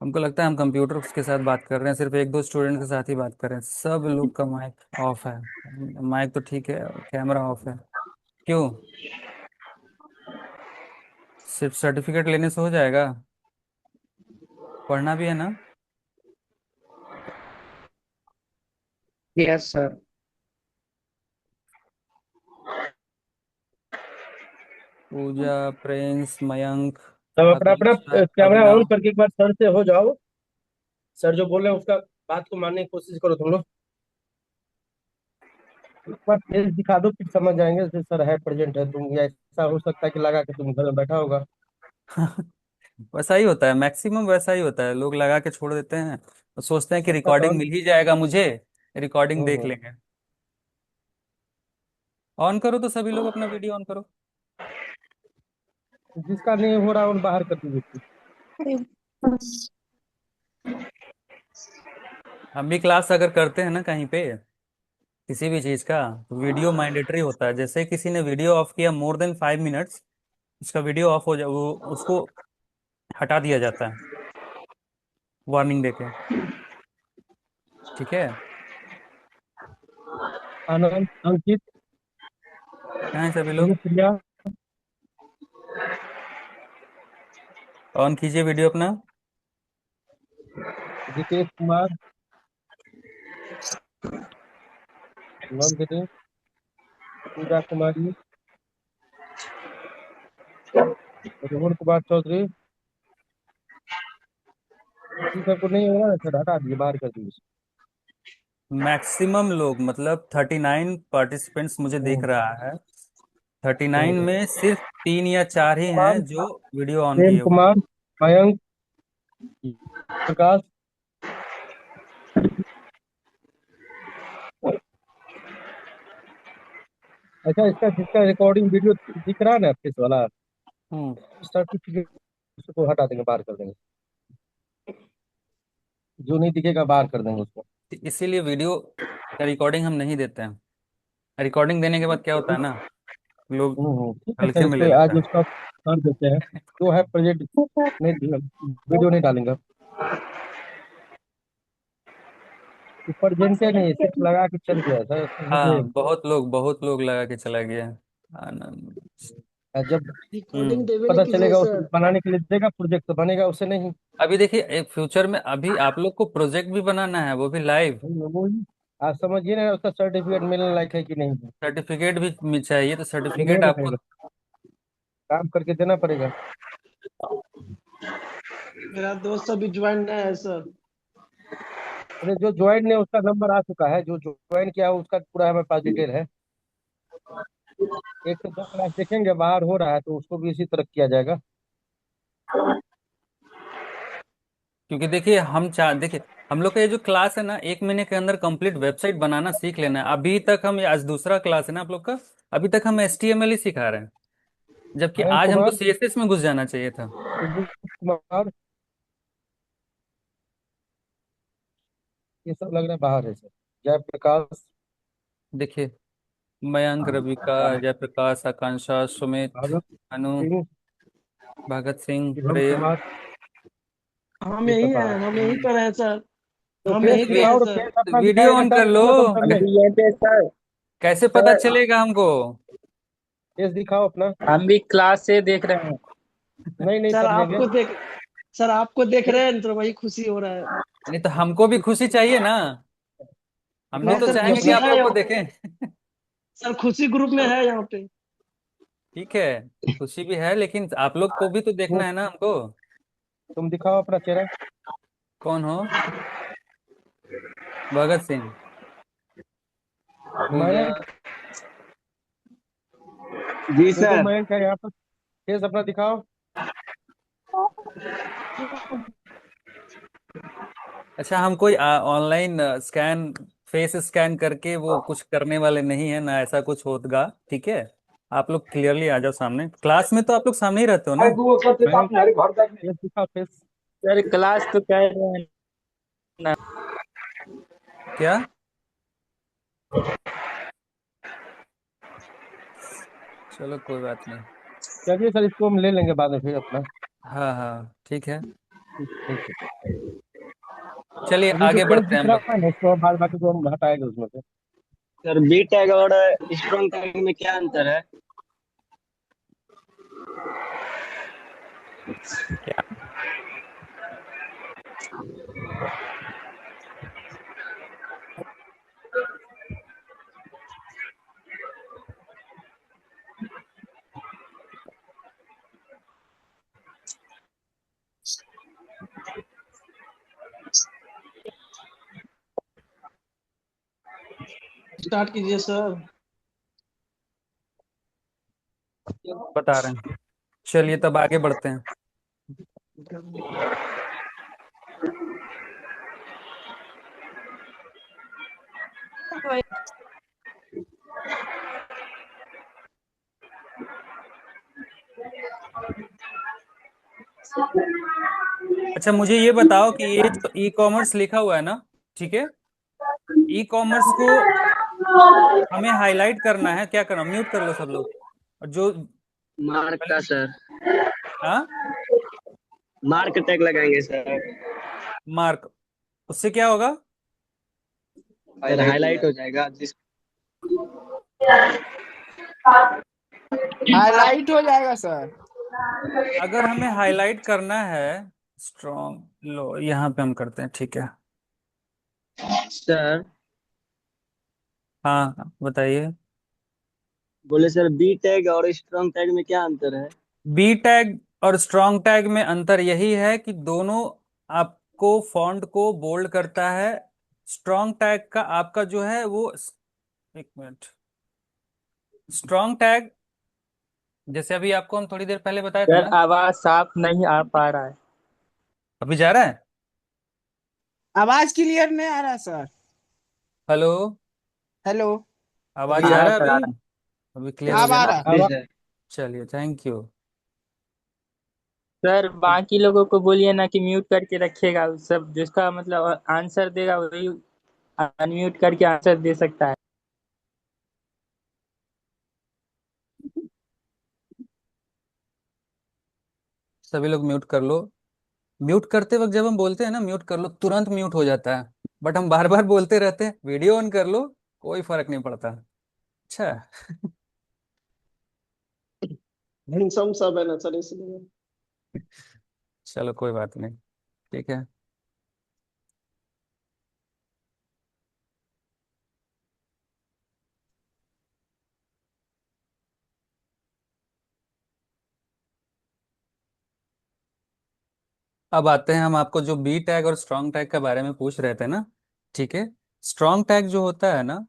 हमको लगता है हम कंप्यूटर के साथ बात कर रहे हैं, सिर्फ एक दो स्टूडेंट के साथ ही बात कर रहे हैं। सब लोग का माइक ऑफ है। माइक तो ठीक है, कैमरा ऑफ है। क्यों? सिर्फ सर्टिफिकेट लेने से हो जाएगा? पढ़ना भी है ना? Yes sir. Puja, Prince, Mayank, तब अपना अपना आकांक्षा, कैमरा ऑन अभिनव। करके एक बार सर से हो जाओ। सर जो बोल रहे हैं उसका बात को मानने की कोशिश करो तुम लोग। एक बार फेस दिखा दो फिर समझ जाएंगे जैसे सर है प्रेजेंट है तुम, या ऐसा हो सकता है कि लगा कि तुम घर में बैठा होगा। वैसा ही होता है, मैक्सिमम वैसा ही होता है, लोग लगा के छोड़ देते हैं और सोचते हैं कि सबका रिकॉर्डिंग सवाल। मिल ही जाएगा मुझे, रिकॉर्डिंग देख हम्म। लेंगे। ऑन करो तो सभी लोग अपना वीडियो ऑन करो। जिसका नहीं हो रहा उन बाहर कर दीजिए। हम भी क्लास अगर करते हैं ना कहीं पे किसी भी चीज का, तो वीडियो मैंडेटरी होता है। जैसे किसी ने वीडियो ऑफ किया मोर देन 5 मिनट्स, उसका वीडियो ऑफ हो जाए, वो उसको हटा दिया जाता है वार्निंग देके। ठीक है। आनंद, अंकित, कहाँ है सभी लोग? प्रिया, ऑन कीजिए वीडियो अपना। जितेश कुमार, नंदिनी, पूजा कुमारी, रोहन कुमार चौधरी। किसी सबको नहीं हो रहा है सर हटा दिए, बाहर कर दिए। मैक्सिमम लोग मतलब 39 पार्टिसिपेंट्स मुझे दिख हम्म। रहा है। 39 हम्म। में सिर्फ 3 या 4 ही कुमार, हैं जो वीडियो ऑन प्रेम किए हुए हैं। कुमार, मयंक, प्रकाश। अच्छा, इसका जिसका रिकॉर्डिंग वीडियो दिख रहा है ना फेस वाला, सर्टिफिकेट उसको हटा देंगे, बाहर कर देंगे, जो नहीं दिखेगा बाहर कर देंगे उसको। इसीलिए वीडियो का रिकॉर्डिंग हम नहीं देते हैं। रिकॉर्डिंग देने के बाद क्या होता है ना, लोग ठीक है हल्के सर, में ले इसको लेता आज है। उसका कर देते हैं, जो है प्रोजेक्ट नहीं, वीडियो नहीं डालेंगे। ऊपर जेंटे नहीं, सिर्फ लगा के चल गया सर, समझे? हाँ, बहुत लोग लगा के चला गया। आनंद। जब हम्म। रिकॉर्डिंग देवे नहीं पता किसे चलेगा, उस सर। बनाने के लिए देगा प्रोजेक्ट, तो बनेगा, उसे नहीं। अभी देखिए, एक फ्यूचर में अभी आप लोग को प्रोजेक्ट भी बनाना है, वो भी लाइव। वो ही आप समझिए ना, उसका सर्टिफिकेट मिलने लायक है कि नहीं है। सर्टिफिकेट भी चाहिए, तो मिलेगा सर्टिफिकेट ना आपको। कहेगा, काम करके देना पड़ेगा। मेरा दोस्त अभी ज्वाइन है सर। अरे जो ज्वाइन है उसका नंबर आ चुका है, जो ज्वाइन किया है उसका पूरा हमारे पास डिटेल है। 1 से 2 क्लास देखेंगे, बाहर हो रहा है तो उसको भी इसी तरह किया जाएगा। क्योंकि देखिए, देखिए, हम लोग का ये जो क्लास है ना, 1 महीने के अंदर कंप्लीट वेबसाइट बनाना सीख लेना है। अभी तक हम, आज दूसरा क्लास है ना आप लोग का, अभी तक हम HTML ही सिखा रहे हैं, जबकि अनिल आज हमको कुमार, CSS में घुस जाना चाहिए था। सुजीत कुमार, ये सब लग रहा है बाहर है सर। जयप्रकाश, देखिए, मयंक, रविका, जयप्रकाश, आकांक्षा, सुमित, भगत अनु, सिंह, भगत सिंह, शुभम प्रेम। कुमार, हम ये यही सब हैं, बाहर। हम यहीं पर हैं सर। तो हम फेस यहीं पे दिखाओ, हैं और सर। फेस अपना वीडियो दिखाएगा ऑन कर तब लो। मतलब समझे। अभी यहीं पे सर। कैसे पता सर चलेगा हमको? फेस दिखाओ अपना। हम भी क्लास से देख रहे हैं। नहीं नहीं सर समझेंगे। आपको देख रहे हैं तो वही खुशी हो रहा है। नहीं तो हमको भी खुशी चाहिए ना, हम भी दिखाओ तो सर खुशी चाहेंगे कि खुशी अपना। आप है लोग को यहाँ पे। देखें। सर खुशी ग्रुप में है यहाँ पे। ठीक है, खुशी भी है, लेकिन आप लोग को भी तो देखना है ना हमको। तुम दिखाओ अपना चेहरा। कौन हो? भगत सिंह, पूजा। मयंक, जी वो जो सर। मयंक है यहाँ पर, फेस अपना दिखाओ। अच्छा, हम कोई ऑनलाइन स्कैन, फेस स्कैन करके वो कुछ करने वाले नहीं है ना, ऐसा कुछ होगा। ठीक है, आप लोग क्लियरली आ जाओ सामने, क्लास में तो आप लोग सामने ही रहते हो ना। मयंक, फेस दिखाओ, फेस। सर क्लास तो कह रहे हैं ना। क्या? चलो, कोई बात नहीं। चलिए सर, इसको हम ले लेंगे बाद में फिर अपना। हाँ हाँ, ठीक है। ठीक है। चलिए, अभी जो आगे फेस बढ़ते हैं दिख हम लोग। रहा है ना, इसको हम बाद बाकी को हम हटाएंगे उसमें से। सर बी टैग और स्ट्रॉन्ग टैग में क्या अंतर है? स्टार्ट कीजिए सर। बता रहे हैं। चलिए, तब आगे बढ़ते हैं। अच्छा, मुझे ये बताओ कि ये जो ई कॉमर्स लिखा हुआ है ना, ठीक है, ई कॉमर्स को हमें हाईलाइट करना है, क्या करना? म्यूट कर लो सब लोग। और जो मार्क का सर। हाँ, मार्क टैग लगाएंगे सर। मार्क, उससे क्या होगा? सर हाईलाइट हो जाएगा जिस। हाईलाइट हो जाएगा सर। अगर हमें हाईलाइट करना है, स्ट्रॉन्ग लो, यहाँ पे हम करते हैं, ठीक है। सर हाँ, बताइए। बोले सर बी टैग और स्ट्रॉन्ग टैग में क्या अंतर है? बी टैग और स्ट्रॉन्ग टैग में अंतर यही है कि दोनों आपको फॉन्ट को बोल्ड करता है। स्ट्रॉन्ग टैग का आपका जो है वो, एक मिनट, स्ट्रॉन्ग टैग जैसे अभी आपको हम थोड़ी देर पहले बताया था सर ना। आवाज साफ नहीं आ पा रहा है। अभी जा रहा है? आवाज क्लियर नहीं आ रहा सर। Hello, hello. आवाज अभी जा आ रहा रहा है सर, आ अभी? रहा अभी क्लियर हो अब गया आ ना? रहा। जी अब सर। चलिए, थैंक यू। सर बाकी लोगों को बोलिए ना कि म्यूट करके रखेगा, उस सब जिसका मतलब आंसर देगा वही अनम्यूट करके आंसर दे सकता है। सभी लोग म्यूट कर लो। म्यूट करते वक्त जब हम बोलते हैं ना म्यूट कर लो, तुरंत म्यूट हो जाता है, बट हम बार बार बोलते रहते हैं वीडियो ऑन कर लो, कोई फर्क नहीं पड़ता। अच्छा। हैंडसम सब है ना सर, इसलिए। चलो कोई बात नहीं, ठीक है। अब आते हैं हम आपको जो बी टैग और स्ट्रॉन्ग टैग के बारे में पूछ रहे थे ना। ठीक है। स्ट्रॉन्ग टैग जो होता है ना,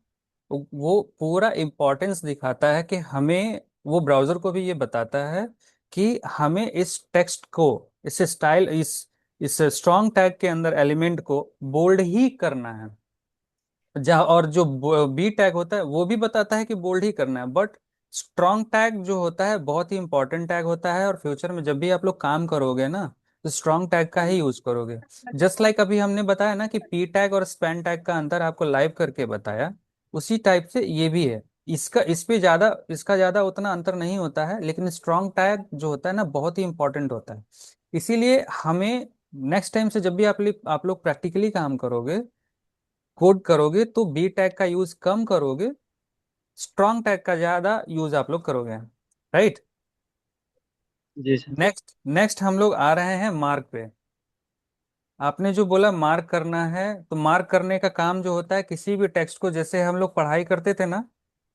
वो पूरा इम्पोर्टेंस दिखाता है कि हमें, वो ब्राउजर को भी ये बताता है कि हमें इस टेक्स्ट को, इस स्टाइल, इस स्ट्रॉन्ग टैग के अंदर एलिमेंट को बोल्ड ही करना है। जहाँ और जो बी टैग होता है वो भी बताता है कि बोल्ड ही करना है, बट स्ट्रॉन्ग टैग जो होता है बहुत ही इंपॉर्टेंट टैग होता है, और फ्यूचर में जब भी आप लोग काम करोगे ना तो स्ट्रॉन्ग टैग का ही यूज करोगे। जस्ट लाइक अभी हमने बताया ना कि पी टैग और स्पैन टैग का अंतर आपको लाइव करके बताया, उसी टाइप से ये भी है। इसका ज्यादा उतना अंतर नहीं होता है, लेकिन स्ट्रॉन्ग टैग जो होता है ना बहुत ही इंपॉर्टेंट होता है। इसीलिए हमें नेक्स्ट टाइम से जब भी आप लोग प्रैक्टिकली काम करोगे, कोड करोगे, तो बी टैग का यूज कम करोगे, स्ट्रॉन्ग टैग का ज्यादा यूज आप लोग करोगे। राइट। जी सर। नेक्स्ट नेक्स्ट हम लोग आ रहे हैं मार्क पे। आपने जो बोला मार्क करना है, तो मार्क करने का काम जो होता है, किसी भी टेक्स्ट को, जैसे हम लोग पढ़ाई करते थे ना,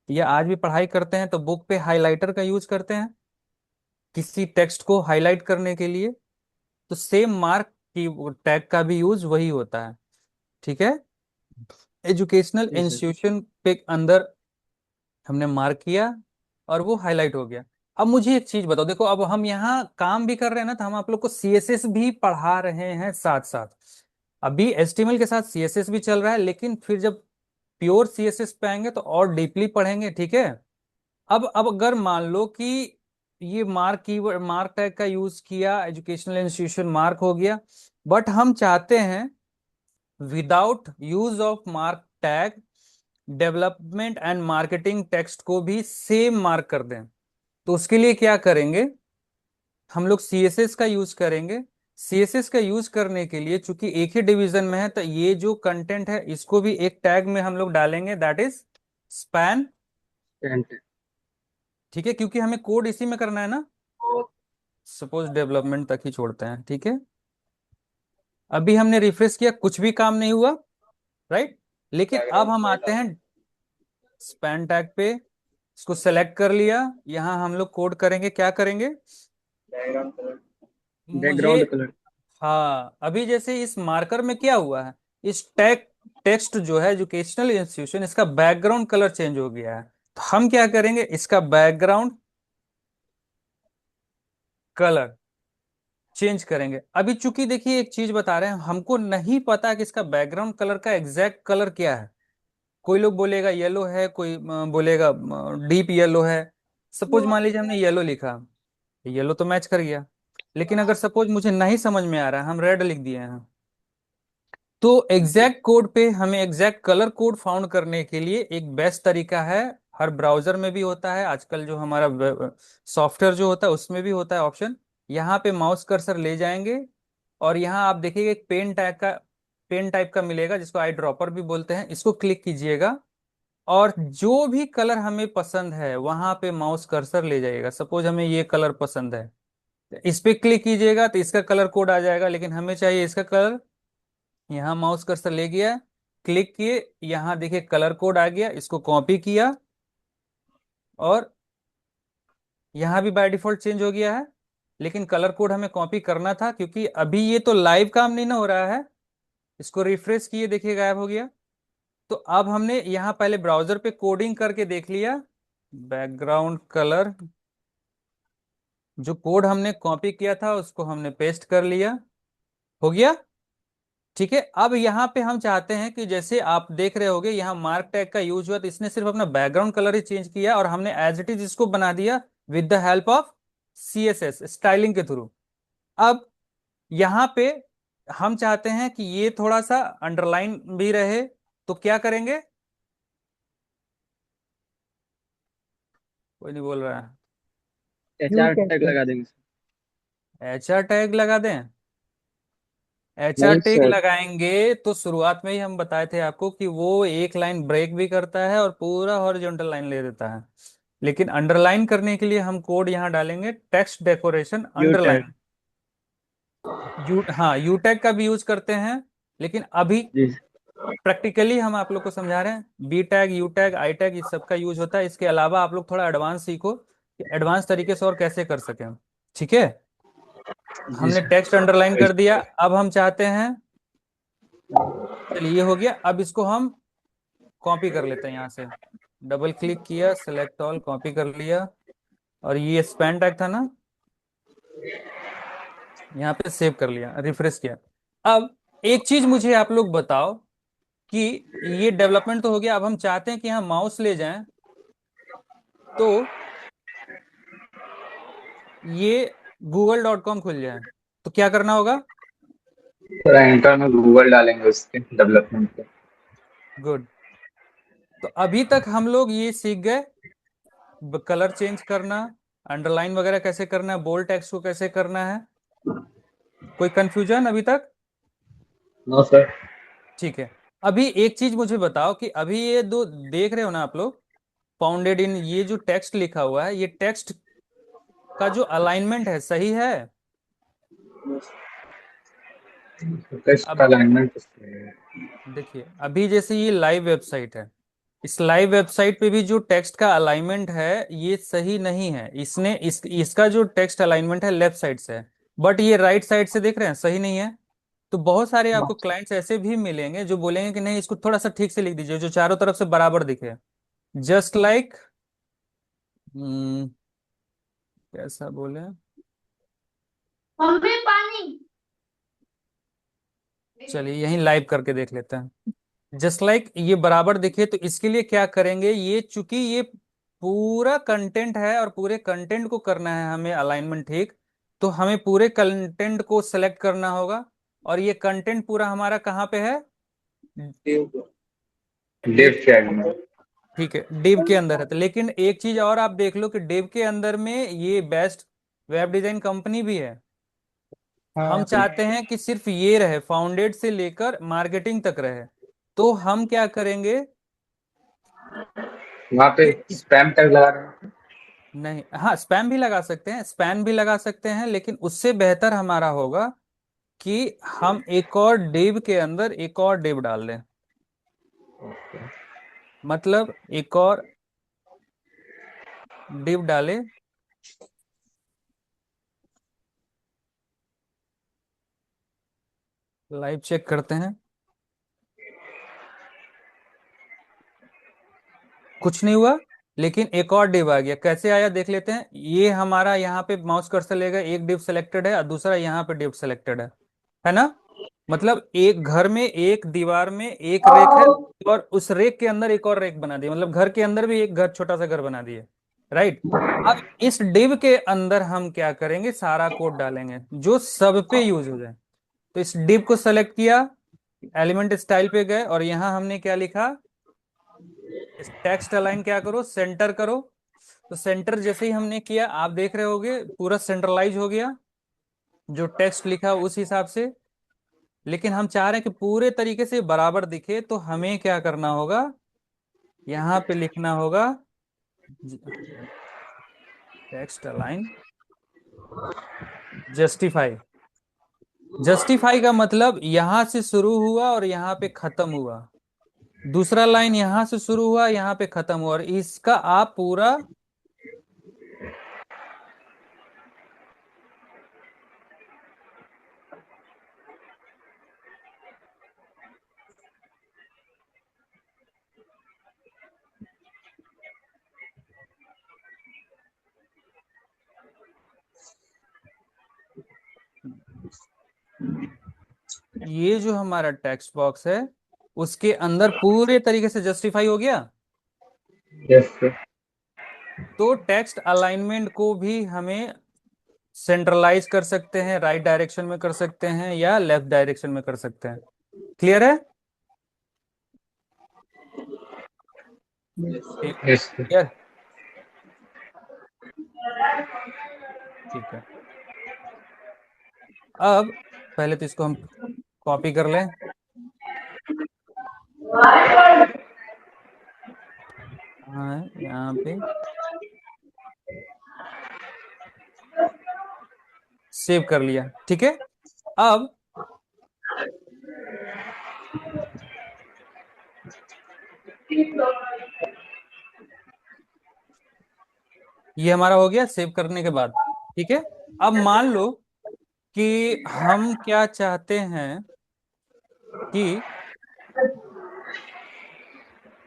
या आज भी पढ़ाई करते हैं, तो बुक पे हाइलाइटर का यूज करते हैं किसी टेक्स्ट को हाईलाइट करने के लिए। तो सेम मार्क की टैग का भी यूज वही होता है। ठीक है। एजुकेशनल जी सर। इंस्टीट्यूशन पे अंदर हमने मार्क किया और वो हाईलाइट हो गया। अब मुझे एक चीज बताओ, देखो अब हम यहाँ काम भी कर रहे हैं ना, तो हम आप लोग को सीएसएस भी पढ़ा रहे हैं साथ साथ। अभी एचटीएमएल के साथ सीएसएस भी चल रहा है, लेकिन फिर जब प्योर सीएसएस पे आएंगे तो और डीपली पढ़ेंगे। ठीक है। अब अगर मान लो कि ये मार्क टैग का यूज किया, एजुकेशनल इंस्टीट्यूशन मार्क हो गया, बट हम चाहते हैं without use of mark tag development and marketing text को भी सेम मार्क कर दें। तो उसके लिए क्या करेंगे, हम लोग सीएसएस का यूज करेंगे। सीएसएस का यूज करने के लिए चूंकि एक ही डिवीजन में है, तो ये जो कंटेंट है इसको भी एक टैग में हम लोग डालेंगे, दैट इज स्पैन। ठीक है, क्योंकि हमें कोड इसी में करना है ना। सपोज डेवलपमेंट तक ही छोड़ते हैं। ठीक है। अभी हमने रिफ्रेश किया, कुछ भी काम नहीं हुआ। राइट। लेकिन अब हम आते हैं स्पैन टैग पे, इसको सेलेक्ट कर लिया, यहां हम लोग कोड करेंगे, क्या करेंगे मुझे। Background colour. हाँ, अभी जैसे इस मार्कर में क्या हुआ है, इस टेक्स्ट जो है एजुकेशनल इंस्टीट्यूशन, इसका बैकग्राउंड कलर चेंज हो गया है। तो हम क्या करेंगे, इसका बैकग्राउंड कलर चेंज करेंगे। अभी चूंकि देखिए एक चीज बता रहे हैं, हमको नहीं पता कि इसका बैकग्राउंड कलर का एग्जैक्ट कलर क्या है। कोई लोग बोलेगा येलो है, कोई बोलेगा डीप येलो है। सपोज मान लीजिए हमने येलो लिखा, येलो तो मैच कर गया। लेकिन अगर सपोज मुझे नहीं समझ में आ रहा है, हम रेड लिख दिए हैं, तो एग्जैक्ट कोड पे हमें एग्जैक्ट कलर कोड फाउंड करने के लिए एक बेस्ट तरीका है। हर ब्राउजर में भी होता है आजकल, जो हमारा सॉफ्टवेयर जो होता है उसमें भी होता है ऑप्शन। यहाँ पे माउस कर्सर ले जाएंगे, और यहाँ आप देखिए एक पेन टाइप का मिलेगा, जिसको आई ड्रॉपर भी बोलते हैं, इसको क्लिक कीजिएगा, और जो भी कलर हमें पसंद है वहां पे माउस कर्सर ले जाइएगा। सपोज हमें ये कलर पसंद है, तो इस पे क्लिक कीजिएगा तो इसका कलर कोड आ जाएगा, लेकिन हमें चाहिए इसका कलर। यहाँ माउस कर्सर ले गया, क्लिक किए, यहाँ देखिए कलर कोड आ गया, इसको कॉपी किया, और यहाँ भी बाय डिफॉल्ट चेंज हो गया है। लेकिन कलर कोड हमें कॉपी करना था, क्योंकि अभी ये तो लाइव काम नहीं ना हो रहा है। इसको रिफ्रेश किए, देखिए गायब हो गया। तो अब हमने यहाँ पहले ब्राउजर पे कोडिंग करके देख लिया, बैकग्राउंड कलर, जो कोड हमने कॉपी किया था उसको हमने पेस्ट कर लिया, हो गया। ठीक है। अब यहाँ पे हम चाहते हैं कि जैसे आप देख रहे होगे यहाँ मार्क टैग का यूज हुआ, तो इसने सिर्फ अपना बैकग्राउंड कलर ही चेंज किया, और हमने एज इट इज इसको बना दिया with the help of CSS styling के थ्रू। अब यहाँ पे हम चाहते हैं कि ये थोड़ा सा अंडरलाइन भी रहे, तो क्या करेंगे? कोई नहीं बोल रहा है। HR टैग लगा देंगे। HR टैग लगा दें? HR नहीं टैग सर। लगाएंगे तो शुरुआत में ही हम बताए थे आपको कि वो एक लाइन ब्रेक भी करता है और पूरा हॉरिजॉन्टल लाइन ले देता है। लेकिन अंडरलाइन करने के लिए हम कोड यहाँ डालेंगे, text decoration you tag. Underline. हाँ, यू टैग का भी यूज करते हैं, लेकिन अभी जी। प्रैक्टिकली हम आप लोग को समझा रहे हैं। B tag, U tag, I tag, इस सब का यूज होता है। इसके अलावा आप लोग थोड़ा एडवांस सीखो कि एडवांस तरीके से और कैसे कर सकें। ठीक है, जी हमने सर। टेक्स्ट अंडरलाइन कर दिया। अब हम चाहते हैं, चलिए ये हो गया। अब इसको हम कॉपी कर लेते हैं यहाँ से। डबल क्लिक किया, सेलेक्ट ऑल, कॉपी कर लिया। और ये स्पैन टैग था ना, यहाँ पे सेव कर लिया, रिफ्रेश किया। अब एक चीज मुझे आप लोग बताओ कि ये डेवलपमेंट तो हो गया। अब हम चाहते हैं कि यहाँ माउस ले जाएं, तो ये google.com खुल जाए, तो क्या करना होगा? सर एंकर में गूगल डालेंगे उसके डेवलपमेंट पे। गुड। तो अभी तक हम लोग ये सीख गए, कलर चेंज करना, अंडरलाइन वगैरह कैसे करना है, बोल्ड टेक्स्ट को कैसे करना है। कोई कंफ्यूजन अभी तक? No sir. ठीक है। अभी एक चीज मुझे बताओ कि अभी ये दो देख रहे हो ना आप लोग, फाउंडेड इन, ये जो टेक्स्ट लिखा हुआ है, ये टेक्स्ट का जो अलाइनमेंट है सही है? टेक्स्ट का अब अलाइनमेंट। देखिए, अभी जैसे ये लाइव वेबसाइट है, इस लाइव वेबसाइट पे भी जो टेक्स्ट का अलाइनमेंट है ये सही नहीं है। इसका जो टेक्स्ट अलाइनमेंट है लेफ्ट साइड से है, बट ये राइट साइड से देख रहे हैं, सही नहीं है। तो बहुत सारे आपको क्लाइंट्स ऐसे भी मिलेंगे जो बोलेंगे कि नहीं, इसको थोड़ा सा ठीक से लिख दीजिए जो चारों तरफ से बराबर दिखे। जस्ट लाइक, कैसा बोले, मम्मी पानी। चलिए यहीं लाइव करके देख लेते हैं। जस्ट लाइक ये बराबर दिखे, तो इसके लिए क्या करेंगे, ये चूंकि ये पूरा कंटेंट है और पूरे कंटेंट को करना है हमें अलाइनमेंट ठीक, तो हमें पूरे कंटेंट को सेलेक्ट करना होगा। और ये कंटेंट पूरा हमारा कहाँ पे है? डेव टैग में। ठीक है, डिव के अंदर है। तो लेकिन एक चीज और आप देख लो कि डिव के अंदर में ये बेस्ट वेब डिजाइन कंपनी भी है। हम हाँ चाहते हैं कि सिर्फ ये रहे, फाउंडेड से लेकर मार्केटिंग तक रहे। तो हम क्या करेंगे वहाँ पे कि स्पैम टैग लगा रहे हैं। नहीं, हाँ स्पैम भी लगा सकते हैं, स्पैम भी लगा सकते हैं, लेकिन उससे बेहतर हमारा होगा कि हम एक और डिव के अंदर एक और डिव डाल दें। मतलब एक और डिव डाले, लाइव चेक करते हैं, कुछ नहीं हुआ। लेकिन एक और डिव आ गया, कैसे आया देख लेते हैं। ये हमारा यहाँ पे माउस कर्सर लेगा, एक डिव सेलेक्टेड है और दूसरा यहाँ पे डिव सेलेक्टेड है ना? मतलब एक घर में, एक दीवार में एक रेक है, और उस रेक के अंदर एक और रेक बना दिया, मतलब घर के अंदर भी एक घर, छोटा सा घर बना दिए, राइट? अब इस डिव के अंदर हम क्या करेंगे, सारा कोड डालेंगे जो सब पे यूज हो जाए। तो इस डिव को सेलेक्ट किया, एलिमेंट स्टाइल पे गए, और यहां हमने क्या लिखा, इस टेक्स्ट अलाइन क्या करो, सेंटर करो। तो सेंटर जैसे ही हमने किया, आप देख रहे होगे पूरा सेंट्रलाइज हो गया, जो टेक्स्ट लिखा उस हिसाब से। लेकिन हम चाह रहे हैं कि पूरे तरीके से बराबर दिखे, तो हमें क्या करना होगा, यहां पे लिखना होगा टेक्स्ट अलाइन जस्टिफाई। जस्टिफाई का मतलब यहां से शुरू हुआ और यहां पे खत्म हुआ, दूसरा लाइन यहां से शुरू हुआ, यहां पे खत्म हुआ, और इसका आप पूरा ये जो हमारा टेक्स्ट बॉक्स है उसके अंदर पूरे तरीके से जस्टिफाई हो गया। Yes sir. तो टेक्स्ट अलाइनमेंट को भी हमें सेंट्रलाइज कर सकते हैं, राइट डायरेक्शन में कर सकते हैं या लेफ्ट डायरेक्शन में कर सकते हैं। क्लियर है? Yes, sir. क्लियर, ठीक है। अब पहले तो इसको हम कॉपी कर लें। हाँ, यहाँ पे सेव कर लिया, ठीक है। अब ये हमारा हो गया सेव करने के बाद, ठीक है। अब मान लो कि हम क्या चाहते हैं कि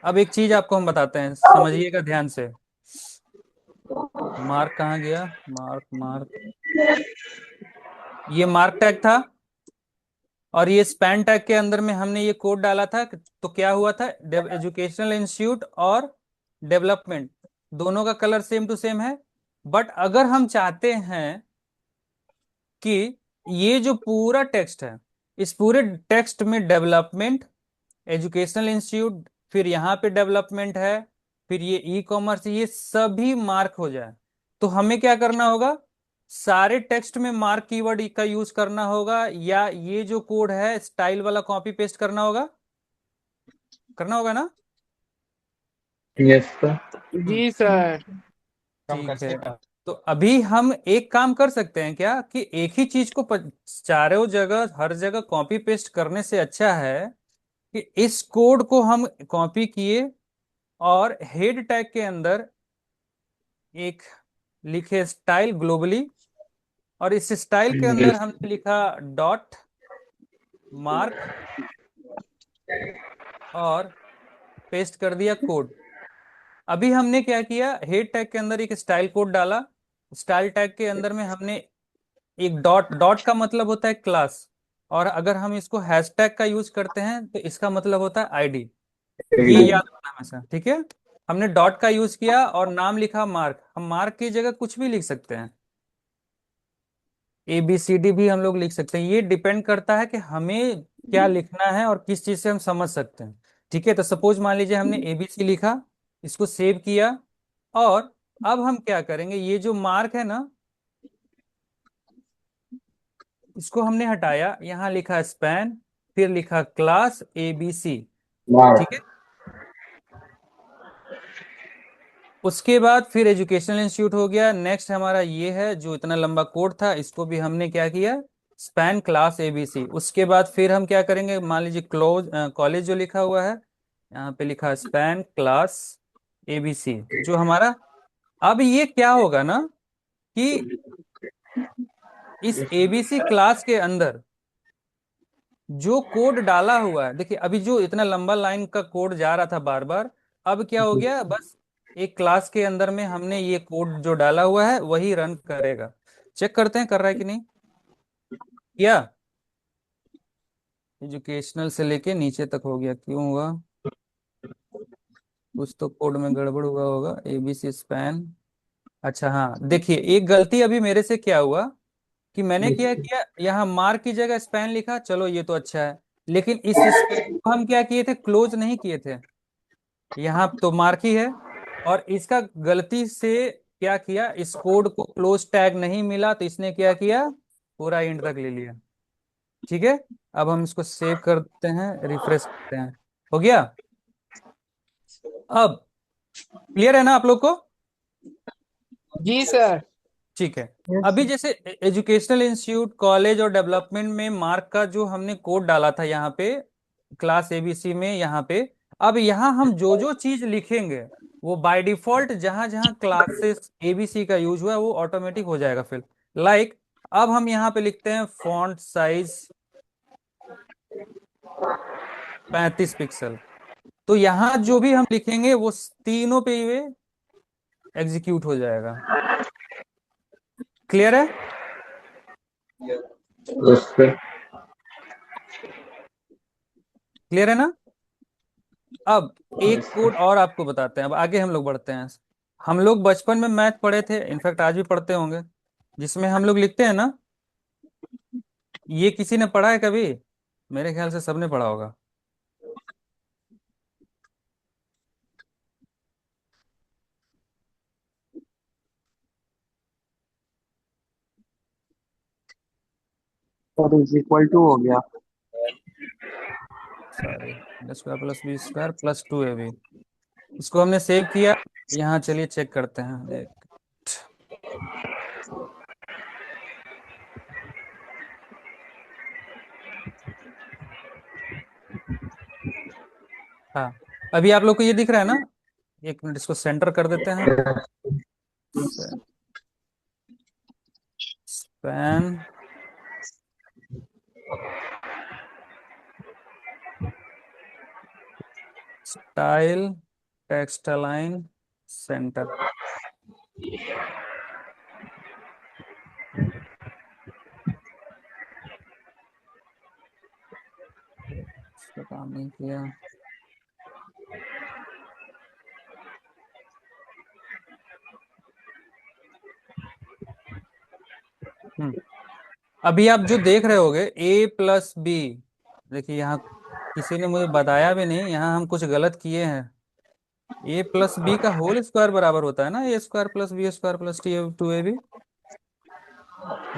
अब एक चीज आपको हम बताते हैं, समझिएगा ध्यान से। मार्क कहाँ गया? मार्क मार्क, ये मार्क टैग था और ये स्पैन टैग के अंदर में हमने ये कोड डाला था। तो क्या हुआ था, एजुकेशनल इंस्टीट्यूट और डेवलपमेंट दोनों का कलर सेम टू सेम है। बट अगर हम चाहते हैं कि ये जो पूरा टेक्स्ट है, इस पूरे टेक्स्ट में डेवलपमेंट, एजुकेशनल इंस्टीट्यूट, फिर यहाँ पे डेवलपमेंट है, फिर ये ई कॉमर्स, ये सभी मार्क हो जाए, तो हमें क्या करना होगा? सारे टेक्स्ट में मार्क कीवर्ड का यूज करना होगा, या ये जो कोड है स्टाइल वाला कॉपी पेस्ट करना होगा? करना होगा ना? Yes, sir. जी सर। ठीक है। तो अभी हम एक काम कर सकते हैं क्या, कि एक ही चीज को चारों जगह हर जगह कॉपी पेस्ट करने से अच्छा है कि इस कोड को हम कॉपी किए और हेड टैग के अंदर एक लिखे स्टाइल ग्लोबली, और इस स्टाइल के अंदर Yes. हमने लिखा डॉट मार्क और पेस्ट कर दिया कोड। अभी हमने क्या किया, हेड टैग के अंदर एक स्टाइल कोड डाला, स्टाइल टैग के अंदर में हमने एक डॉट, डॉट का मतलब होता है क्लास, और अगर हम इसको हैशटैग का यूज करते हैं तो इसका मतलब होता है आईडी। ये याद रखना हमेशा, ठीक है। हमने डॉट का यूज किया और नाम लिखा मार्क। हम मार्क की जगह कुछ भी लिख सकते हैं, ABCD भी हम लोग लिख सकते हैं। ये डिपेंड करता है कि हमें क्या लिखना है और किस चीज से हम समझ सकते हैं, ठीक है। तो सपोज मान लीजिए हमने ABC लिखा, इसको सेव किया, और अब हम क्या करेंगे, ये जो मार्क है ना, इसको हमने हटाया, यहाँ लिखा स्पैन, फिर लिखा क्लास ABC, ठीक है। उसके बाद फिर एजुकेशनल इंस्टीट्यूट हो गया। नेक्स्ट हमारा ये है, जो इतना लंबा कोड था इसको भी हमने क्या किया, स्पैन क्लास ABC। उसके बाद फिर हम क्या करेंगे, मान लीजिए क्लोज कॉलेज जो लिखा हुआ है, यहाँ पे लिखा स्पैन क्लास ABC जो हमारा। अब ये क्या होगा ना, कि इस ABC क्लास के अंदर जो कोड डाला हुआ है, देखिए अभी जो इतना लंबा लाइन का कोड जा रहा था बार बार, अब क्या हो गया, बस एक क्लास के अंदर में हमने ये कोड जो डाला हुआ है वही रन करेगा। चेक करते हैं कर रहा है कि नहीं। क्या एजुकेशनल से लेके नीचे तक हो गया, क्यों हुआ? कुछ तो कोड में गड़बड़ हुआ होगा। ABC स्पैन, अच्छा हाँ, देखिए एक गलती अभी मेरे से क्या हुआ, कि मैंने क्या किया, यहाँ मार्क की जगह स्पैन लिखा, चलो ये तो अच्छा है, लेकिन इस स्पैन को हम क्या किए थे, क्लोज नहीं किए थे। यहाँ तो मार्क ही है, और इसका गलती से क्या किया, इस कोड को क्लोज टैग नहीं मिला, तो इसने क्या किया, पूरा एंड तक ले लिया, ठीक है। अब हम इसको सेव करते हैं, रिफ्रेश करते हैं, हो गया। अब क्लियर है ना आप लोग को? जी सर। ठीक है। अभी जैसे एजुकेशनल इंस्टीट्यूट, कॉलेज और डेवलपमेंट में मार्क का जो हमने कोड डाला था यहाँ पे क्लास ABC में, यहाँ पे अब यहाँ हम जो जो चीज लिखेंगे वो बाय डिफॉल्ट जहां जहां क्लासेस ABC का यूज हुआ है वो ऑटोमेटिक हो जाएगा फिर। लाइक अब हम यहाँ पे लिखते हैं फॉन्ट साइज 35 पिक्सल, तो यहाँ जो भी हम लिखेंगे वो तीनों पे ये एग्जीक्यूट हो जाएगा। क्लियर है? Yes, sir. क्लियर है ना? अब एक कोड और आपको बताते हैं, अब आगे हम लोग बढ़ते हैं। हम लोग बचपन में मैथ पढ़े थे, इनफैक्ट आज भी पढ़ते होंगे। जिसमें हम लोग लिखते हैं ना, ये किसी ने पढ़ा है कभी? मेरे ख्याल से सबने पढ़ा होगा। और इज इक्वल टू हो गया। Sorry, square plus B square plus 2ab। इसको हमने सेव किया। यहाँ चलिए चेक करते हैं एक। हाँ, अभी आप लोग को ये दिख रहा है ना? एक मिनट, इसको सेंटर कर देते हैं। Span style text align centre. इसका काम नहीं किया। अभी आप जो देख रहे होगे a+b, देखिए यहाँ किसी ने मुझे बताया भी नहीं, यहाँ हम कुछ गलत किए हैं। a+b का होल स्क्वायर बराबर होता है ना a² + b² + 2ab।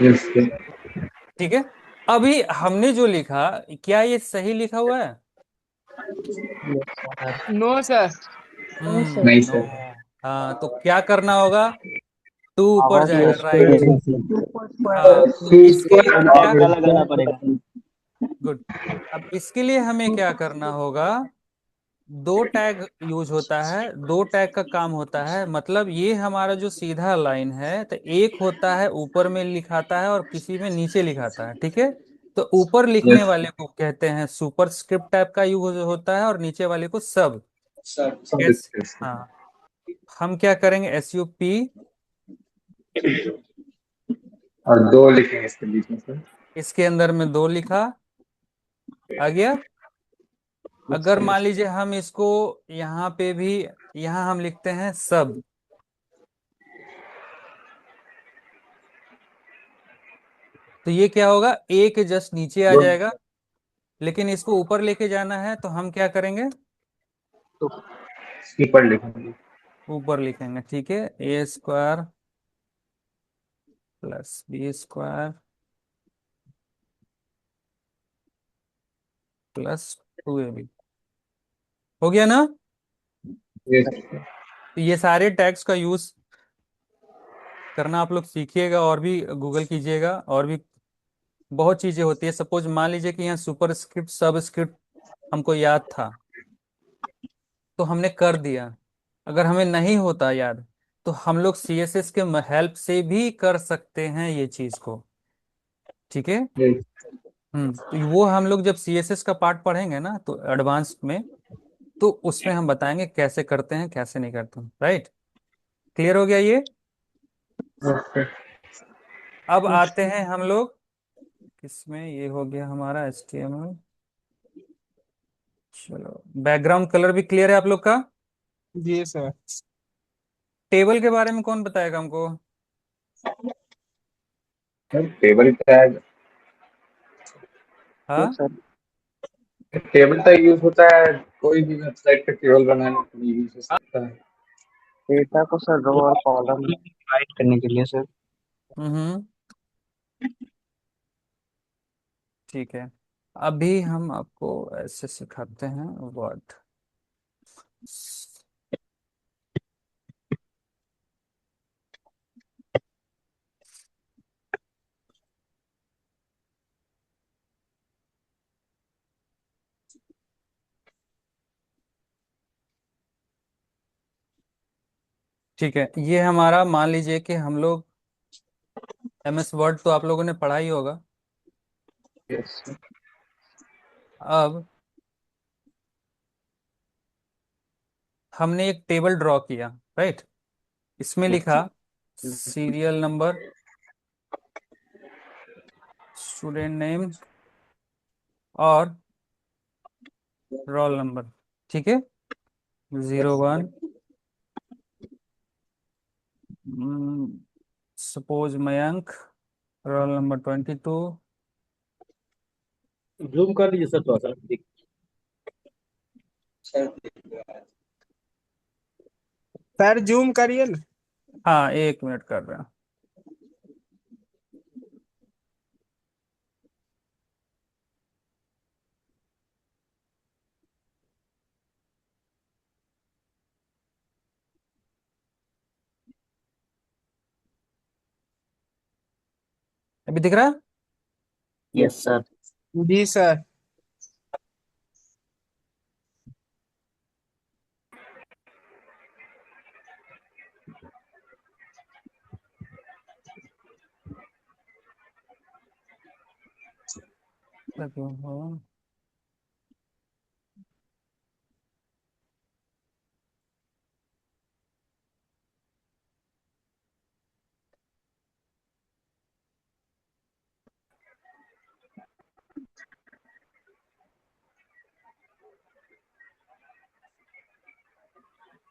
Yes, yes. ठीक है। अभी हमने जो लिखा, क्या ये सही लिखा हुआ है? No sir. नहीं नो। सर। हाँ, तो क्या करना होगा? टू ऊपर आवाज जाएगा, yes पे राइट। हाँ, तो इसके लिए क्या? सुपर लगाना पड़ेगा। गुड। अब इसके लिए हमें क्या करना होगा? दो टैग यूज होता है, दो टैग का काम होता है, मतलब ये हमारा जो सीधा लाइन है, तो एक होता है ऊपर में लिखाता है और किसी में नीचे लिखाता है, ठीक है। तो ऊपर लिखने यस वाले को कहते हैं सुपर स्क्रिप्ट टाइप का यूज होता है, और नीचे वाले को सब। सब कैसे? डिस्कस। हाँ, हम क्या करेंगे, SUP। और दो लिखेंगे इसके बीच में सर। इसके अंदर में दो लिखा, आ गया। अगर मान लीजिए हम इसको यहाँ पे भी, यहाँ हम लिखते हैं सब, तो ये क्या होगा, ए के जस्ट नीचे आ जाएगा। लेकिन इसको ऊपर लेके जाना है, तो हम क्या करेंगे? ऊपर लिखेंगे। ऊपर लिखेंगे, ठीक है। a² + b² + 2ab। हो गया ना? यस तो ये सारे टैग्स का यूज करना आप लोग सीखिएगा, और भी गूगल कीजिएगा, और भी बहुत चीजें होती है। सपोज मान लीजिए कि यहाँ सुपर स्क्रिप्ट सब स्क्रिप्ट हमको याद था, तो हमने कर दिया। अगर हमें नहीं होता याद, तो हम लोग CSS के हेल्प से भी कर सकते हैं ये चीज को, ठीक है। यस। तो वो हम लोग जब CSS का पार्ट पढ़ेंगे ना, तो एडवांस में, तो उसमें हम बताएंगे कैसे करते हैं कैसे नहीं करते हैं, राइट। क्लियर हो गया ये? ओके। अब आते हैं हम लोग किसमें, ये हो गया हमारा HTML। चलो, बैकग्राउंड कलर भी क्लियर है आप लोग का? जी सर। टेबल के बारे में कौन बताएगा हमको? Table tag. हाँ, टेबल टैग यूज होता है कोई भी वेबसाइट पे टेबल बनाने के लिए यूज हो सकता है। डेटा को सर रो और कॉलम में डिवाइड करने के लिए सर। हम्म, ठीक है। अभी हम आपको ऐसे सिखाते हैं वर्ड। ठीक है, ये हमारा, मान लीजिए कि हम लोग MS वर्ड तो आप लोगों ने पढ़ा ही होगा। यस अब हमने एक टेबल ड्रॉ किया, राइट। इसमें लिखा सीरियल नंबर, स्टूडेंट नेम, और रोल नंबर, ठीक है। 01, suppose Mayank, roll number 22। Zoom कर लीजिए सर थोड़ा सा। सर जूम करिए ना। हाँ, 1 मिनट कर रहे हैं। अभी दिख रहा है? Yes sir. जी सर।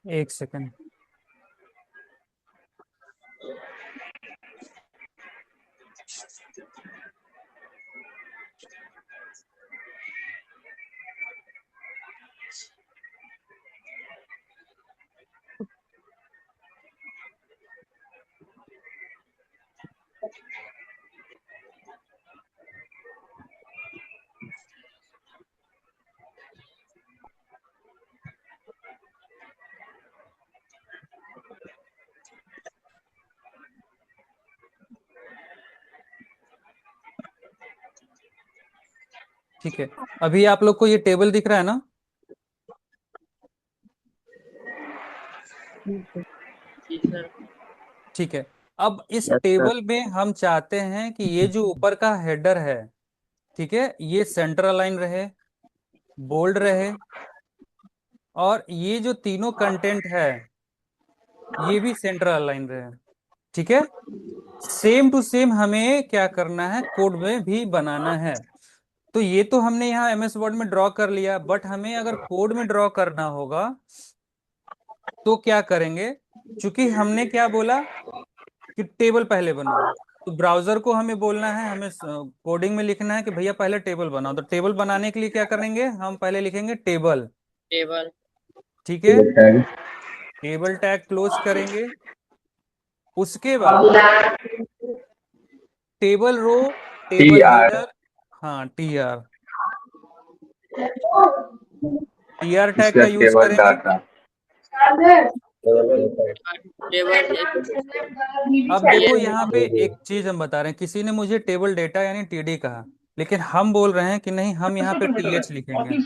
एक सेकंड। ठीक है, अभी आप लोग को ये टेबल दिख रहा है ना? जी सर। ठीक है, अब इस यस सर। टेबल में हम चाहते हैं कि ये जो ऊपर का हेडर है, ठीक है, ये सेंटर अलाइन रहे, बोल्ड रहे, और ये जो तीनों कंटेंट है ये भी सेंटर अलाइन रहे। ठीक है, सेम टू सेम हमें क्या करना है, कोड में भी बनाना है। तो ये तो हमने यहाँ एमएस वर्ड में ड्रॉ कर लिया, बट हमें अगर कोड में ड्रॉ करना होगा तो क्या करेंगे? चूंकि हमने क्या बोला कि टेबल पहले बनाओ, तो ब्राउजर को हमें बोलना है, हमें कोडिंग में लिखना है कि भैया पहले टेबल बनाओ। तो टेबल बनाने के लिए क्या करेंगे, हम पहले लिखेंगे टेबल। टेबल। ठीक है, टैग टेबल टैग क्लोज करेंगे। उसके बाद table row, T table R header, हाँ टीआर, टीआर टैग इसका का यूज टेबल करेंगे। डाटा। टेबल अब देखो यहाँ पे टीएल। एक चीज हम बता रहे हैं, किसी ने मुझे टेबल डेटा यानी टीडी कहा, लेकिन हम बोल रहे हैं कि नहीं, हम यहाँ पे टीएच लिखेंगे,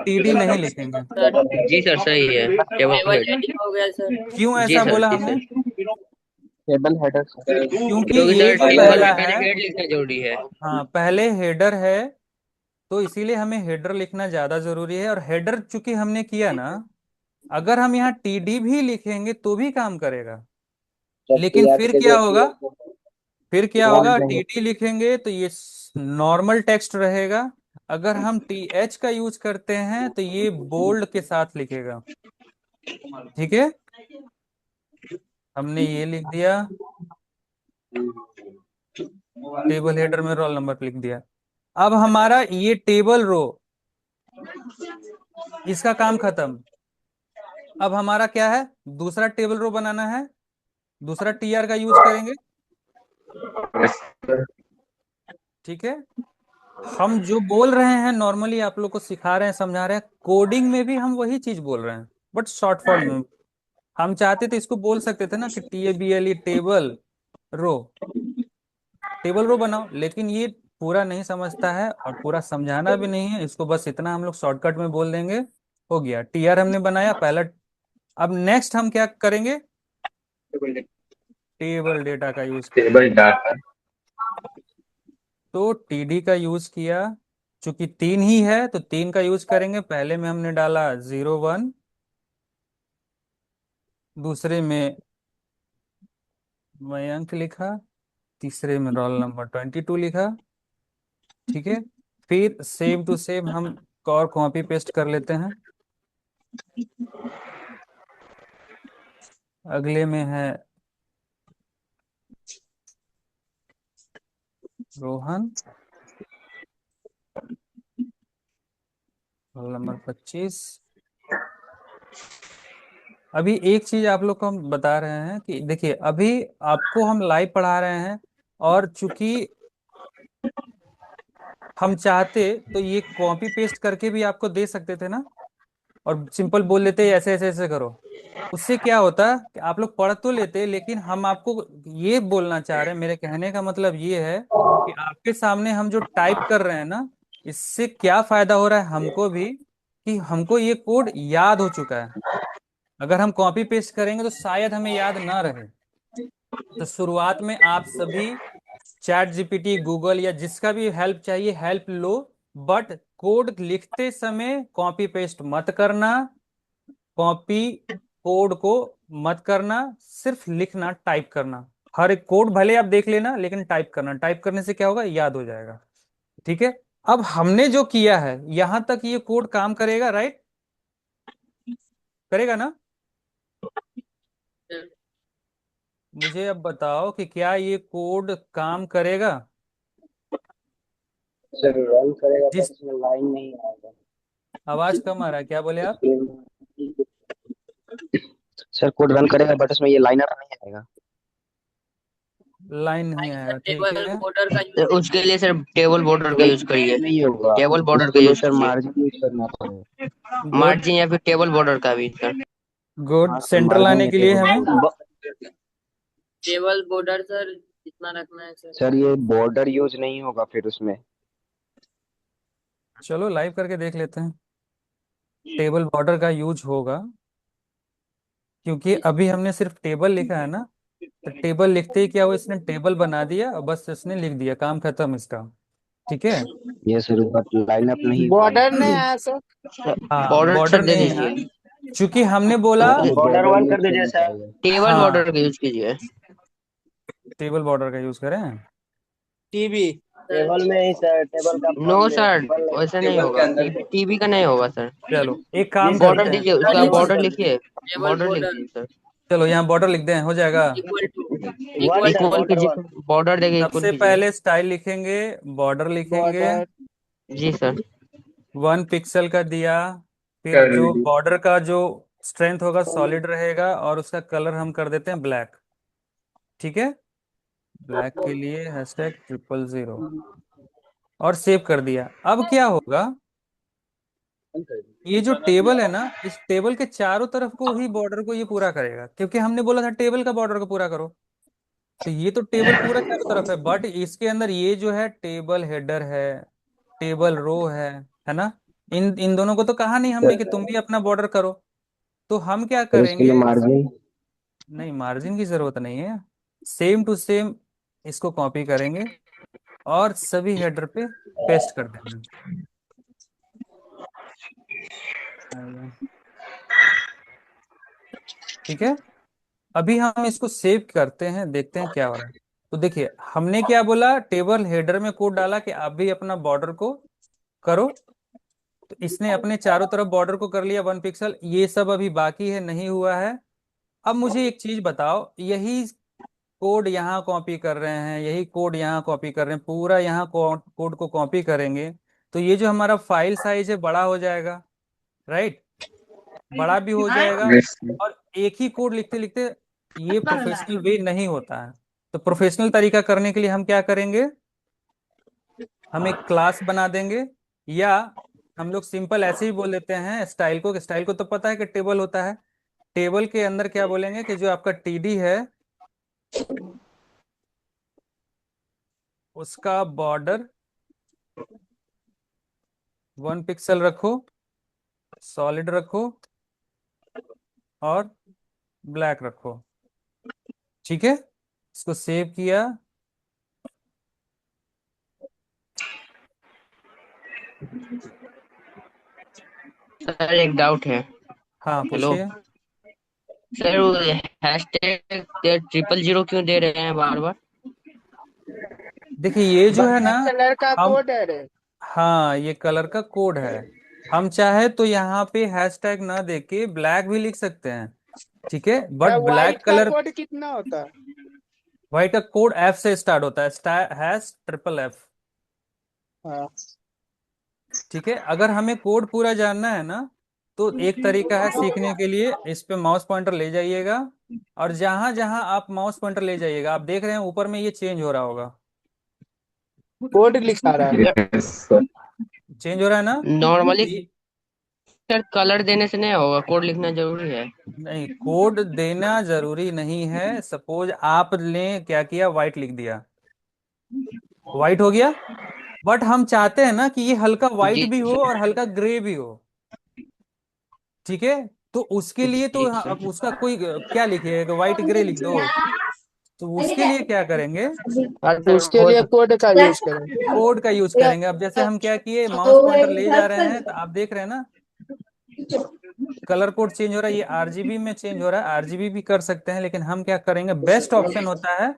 टीडी नहीं लिखेंगे। सर जी सर सही है। Table table head. हेडिंग हो गया सर। क्यों जी ऐसा सर बोला जी हमने? सर। Table header sir. क्योंकि क्योंकि ये सर जो टेबल में पहला पहले है, हेड लिखना जरूरी है। हाँ पहले हेडर है, तो इसीलिए हमें हेडर लिखना ज्यादा जरूरी है। और हेडर चूंकि हमने किया ना, अगर हम यहाँ टीडी भी लिखेंगे तो भी काम करेगा, लेकिन फिर क्या होगा, फिर क्या होगा, टीटी लिखेंगे तो ये नॉर्मल टेक्स्ट रहेगा। अगर हम टी एच का यूज करते हैं तो ये बोल्ड के साथ लिखेगा। ठीक है, हमने ये लिख दिया, टेबल हेडर में रोल नंबर लिख दिया। अब हमारा ये टेबल रो, इसका काम खत्म। अब हमारा क्या है, दूसरा टेबल रो बनाना है, दूसरा टीआर का यूज करेंगे। ठीक है, हम जो बोल रहे हैं नॉर्मली आप लोग को सिखा रहे हैं, समझा रहे हैं, कोडिंग में भी हम वही चीज बोल रहे हैं, बट शॉर्ट फॉर्म में। हम चाहते थे इसको बोल सकते थे ना कि TABLE table row, table row बनाओ, लेकिन ये पूरा नहीं समझता है और पूरा समझाना भी नहीं है इसको, बस इतना हम लोग शॉर्टकट में बोल देंगे, हो गया, टीआर हमने बनाया पहला। अब नेक्स्ट हम क्या करेंगे, टेबल डेटा का यूज करेंगे। Table data. तो टीडी का यूज किया, चूंकि 3 ही है तो 3 का यूज करेंगे। पहले में हमने डाला 01, दूसरे में मयंक लिखा, तीसरे में रोल नंबर 22 लिखा। ठीक है, फिर सेम टू सेम हम और कॉपी पेस्ट कर लेते हैं। अगले में है रोहन, रोल नंबर 25। अभी एक चीज आप लोग को हम बता रहे हैं कि देखिए, अभी आपको हम लाइव पढ़ा रहे हैं, और चूंकि हम चाहते तो ये कॉपी पेस्ट करके भी आपको दे सकते थे ना, और सिंपल बोल लेते ऐसे ऐसे ऐसे करो। उससे क्या होता कि आप लोग पढ़ तो लेते, लेकिन हम आपको ये बोलना चाह रहे हैं, मेरे कहने का मतलब ये है कि आपके सामने हम जो टाइप कर रहे हैं ना, इससे क्या फायदा हो रहा है हमको भी, कि हमको ये कोड याद हो चुका है। अगर हम कॉपी पेस्ट करेंगे तो शायद हमें याद ना रहे। तो शुरुआत में आप सभी चैट जीपीटी, गूगल या जिसका भी हेल्प चाहिए हेल्प लो, बट कोड लिखते समय कॉपी पेस्ट मत करना। कॉपी कोड को मत करना, सिर्फ लिखना, टाइप करना। हर एक कोड भले आप देख लेना, लेकिन टाइप करना। टाइप करने से क्या होगा, याद हो जाएगा। ठीक है। अब हमने जो किया है यहां तक, ये कोड काम करेगा, राइट? करेगा ना? मुझे अब बताओ कि क्या ये कोड काम करेगा? सर रन करेगा जिस बट इसमें लाइन नहीं आएगा। आवाज कम आ रहा है, क्या बोले आप? सर कोड रन करेगा बट इसमें ये लाइनर नहीं आएगा। लाइन नहीं भाई आएगा, सर ठीक टेबल है। बॉर्डर का तो यूज उसके लिए सर टेबल बॉर्डर का यूज करिए, नहीं होगा, टेबल बॉर्डर का इसके लिए यूज सर कीजिए, मार्जिन यूज करना पड़ेगा। गुड, मार्जिन या फिर टेबल बॉर्डर का भी सर। गुड। हाँ सर सेंटर मार्जिन लाने या के लिए टेबल हमें टेबल बॉर्डर सर कितना रखना है सर? सर ये बॉर्डर यूज नहीं होगा फिर उसमें। चलो लाइव करके देख लेते हैं। टेबल बॉर्डर का यूज होगा, क्योंकि अभी हमने सिर्फ टेबल लिखा है ना। तो टेबल लिखते ही क्या हुआ, इसने टेबल बना दिया और बस इसने लिख दिया, काम खत्म इसका। ठीक है। ये सर बट लाइनअप नहीं हुआ बॉर्डर नहीं है। आया सर। हाँ, बॉर्डर बॉर्डर सर दे नहीं है, दीजिए, चूंकि हमने बोला। तो बॉर्डर बॉर्डर वन यूज कर दीजिए करना सर, पड़ेगा। टेबल हाँ, बॉर्डर का यूज कीजिए। टेबल बॉर्डर का यूज करें। टीवी। सर टेबल में ही सर टेबल का नो फॉर्म में सर, टेबल वैसा नहीं टेबल के होगा, अंदर टीवी का नहीं होगा सर। चलो एक जी काम सर बॉर्डर करते हैं। दीजिए, सर उसका ये बॉर्डर सर लिखिए, टेबल बॉर्डर लिख बॉर्डर दीजिए सर। चलो यहाँ बॉर्डर लिख दें, हो जाएगा। Equal to one equal sir equal border कीजिए वन। सर, बॉर्डर देके इक्वल सबसे कीजिए। पहले स्टाइल लिखेंगे, बॉर्डर लिखेंगे। बॉर्डर। जी सर। 1 पिक्सल का दिया। फिर कर जो ली। बॉर्डर का जो स्ट्रेंथ होगा सॉलिड रहेगा, और उसका कलर हम कर देते हैं ब्लैक। ठीक है। ब्लैक के लिए #000, और सेव कर दिया। अब क्या होगा, ये जो टेबल है ना, इस टेबल के चारों तरफ को ही बॉर्डर को ये पूरा करेगा, क्योंकि हमने बोला था टेबल का बॉर्डर को पूरा करो। तो ये तो टेबल पूरा चारों तरफ है, बट इसके अंदर ये जो है टेबल हेडर है, टेबल रो है ना। इन इन दोनों को तो कहा नहीं हमने कि तुम भी अपना बॉर्डर करो। तो हम क्या सर उसके लिए करेंगे, मार्जिन। नहीं मार्जिन की जरूरत नहीं है। सेम टू सेम इसको कॉपी करेंगे और सभी हेडर पे पेस्ट कर देंगे। ठीक है। अभी हम इसको सेव करते हैं, देखते हैं क्या हो रहा है। तो देखिए, हमने क्या बोला, टेबल हेडर में कोड डाला कि आप भी अपना बॉर्डर को करो। तो इसने अपने चारों तरफ बॉर्डर को कर लिया 1 पिक्सल। ये सब अभी बाकी है, नहीं हुआ है। अब मुझे एक चीज बताओ, यही कोड यहाँ कॉपी कर रहे हैं, यही कोड यहाँ कॉपी कर रहे हैं, पूरा यहाँ कोड को कॉपी करेंगे, तो ये जो हमारा फाइल साइज है बड़ा हो जाएगा, राइट? बड़ा भी हो जाएगा। और एक ही कोड लिखते लिखते ये प्रोफेशनल वे नहीं होता है। तो प्रोफेशनल तरीका करने के लिए हम क्या करेंगे, हम एक क्लास बना देंगे, या हम लोग सिंपल ऐसे ही बोल देते हैं स्टाइल को तो पता है कि टेबल होता है। टेबल के अंदर क्या बोलेंगे कि जो आपका टीडी है उसका बॉर्डर 1 पिक्सल रखो, सॉलिड रखो, और ब्लैक रखो। ठीक है। इसको सेव किया। सर एक डाउट है। हाँ, हेलो पूछिए। सर, वो हैशटैग 000 क्यों दे रहे हैं बार बार? देखिए ये जो है ना, कलर का हम, कोड है रे। हाँ ये कलर का कोड है। हम चाहे तो यहाँ पे हैशटैग ना देके ब्लैक भी लिख सकते हैं। ठीक है, बट व्हाइट ब्लैक का कलर, कोड कितना होता है? व्हाइट का कोड एफ से स्टार्ट होता है, हैश ट्रिपल एफ। हाँ। ठीक है, अगर हमें कोड पूरा जानना है ना, तो एक तरीका है सीखने के लिए, इस पे माउस पॉइंटर ले जाइएगा, और जहां जहां आप माउस पॉइंटर ले जाइएगा, आप देख रहे हैं ऊपर में ये चेंज हो रहा होगा, कोड लिखा रहा है। Yes sir. चेंज हो रहा है ना। नॉर्मली ये- सर कलर देने से नहीं होगा, कोड लिखना जरूरी है। नहीं, कोड देना जरूरी नहीं है। सपोज आपने क्या किया, व्हाइट लिख दिया, व्हाइट हो गया, बट हम चाहते हैं ना कि ये हल्का व्हाइट जी भी हो सर। और हल्का ग्रे भी हो। ठीक है, तो उसके लिए तो जी सर। अब उसका कोई क्या लिखिएगा, व्हाइट ग्रे लिख दो। तो उसके लिए क्या करेंगे, और तो सर उसके हो लिए कोड का यूज करें। कोड का यूज करेंगे। अब जैसे हम क्या किए, माउस पॉइंटर ले जा रहे हैं, तो आप देख रहे हैं ना कलर कोड चेंज हो रहा है, ये आरजीबी में चेंज हो रहा है। आरजीबी भी कर सकते हैं, लेकिन हम क्या करेंगे, बेस्ट ऑप्शन होता है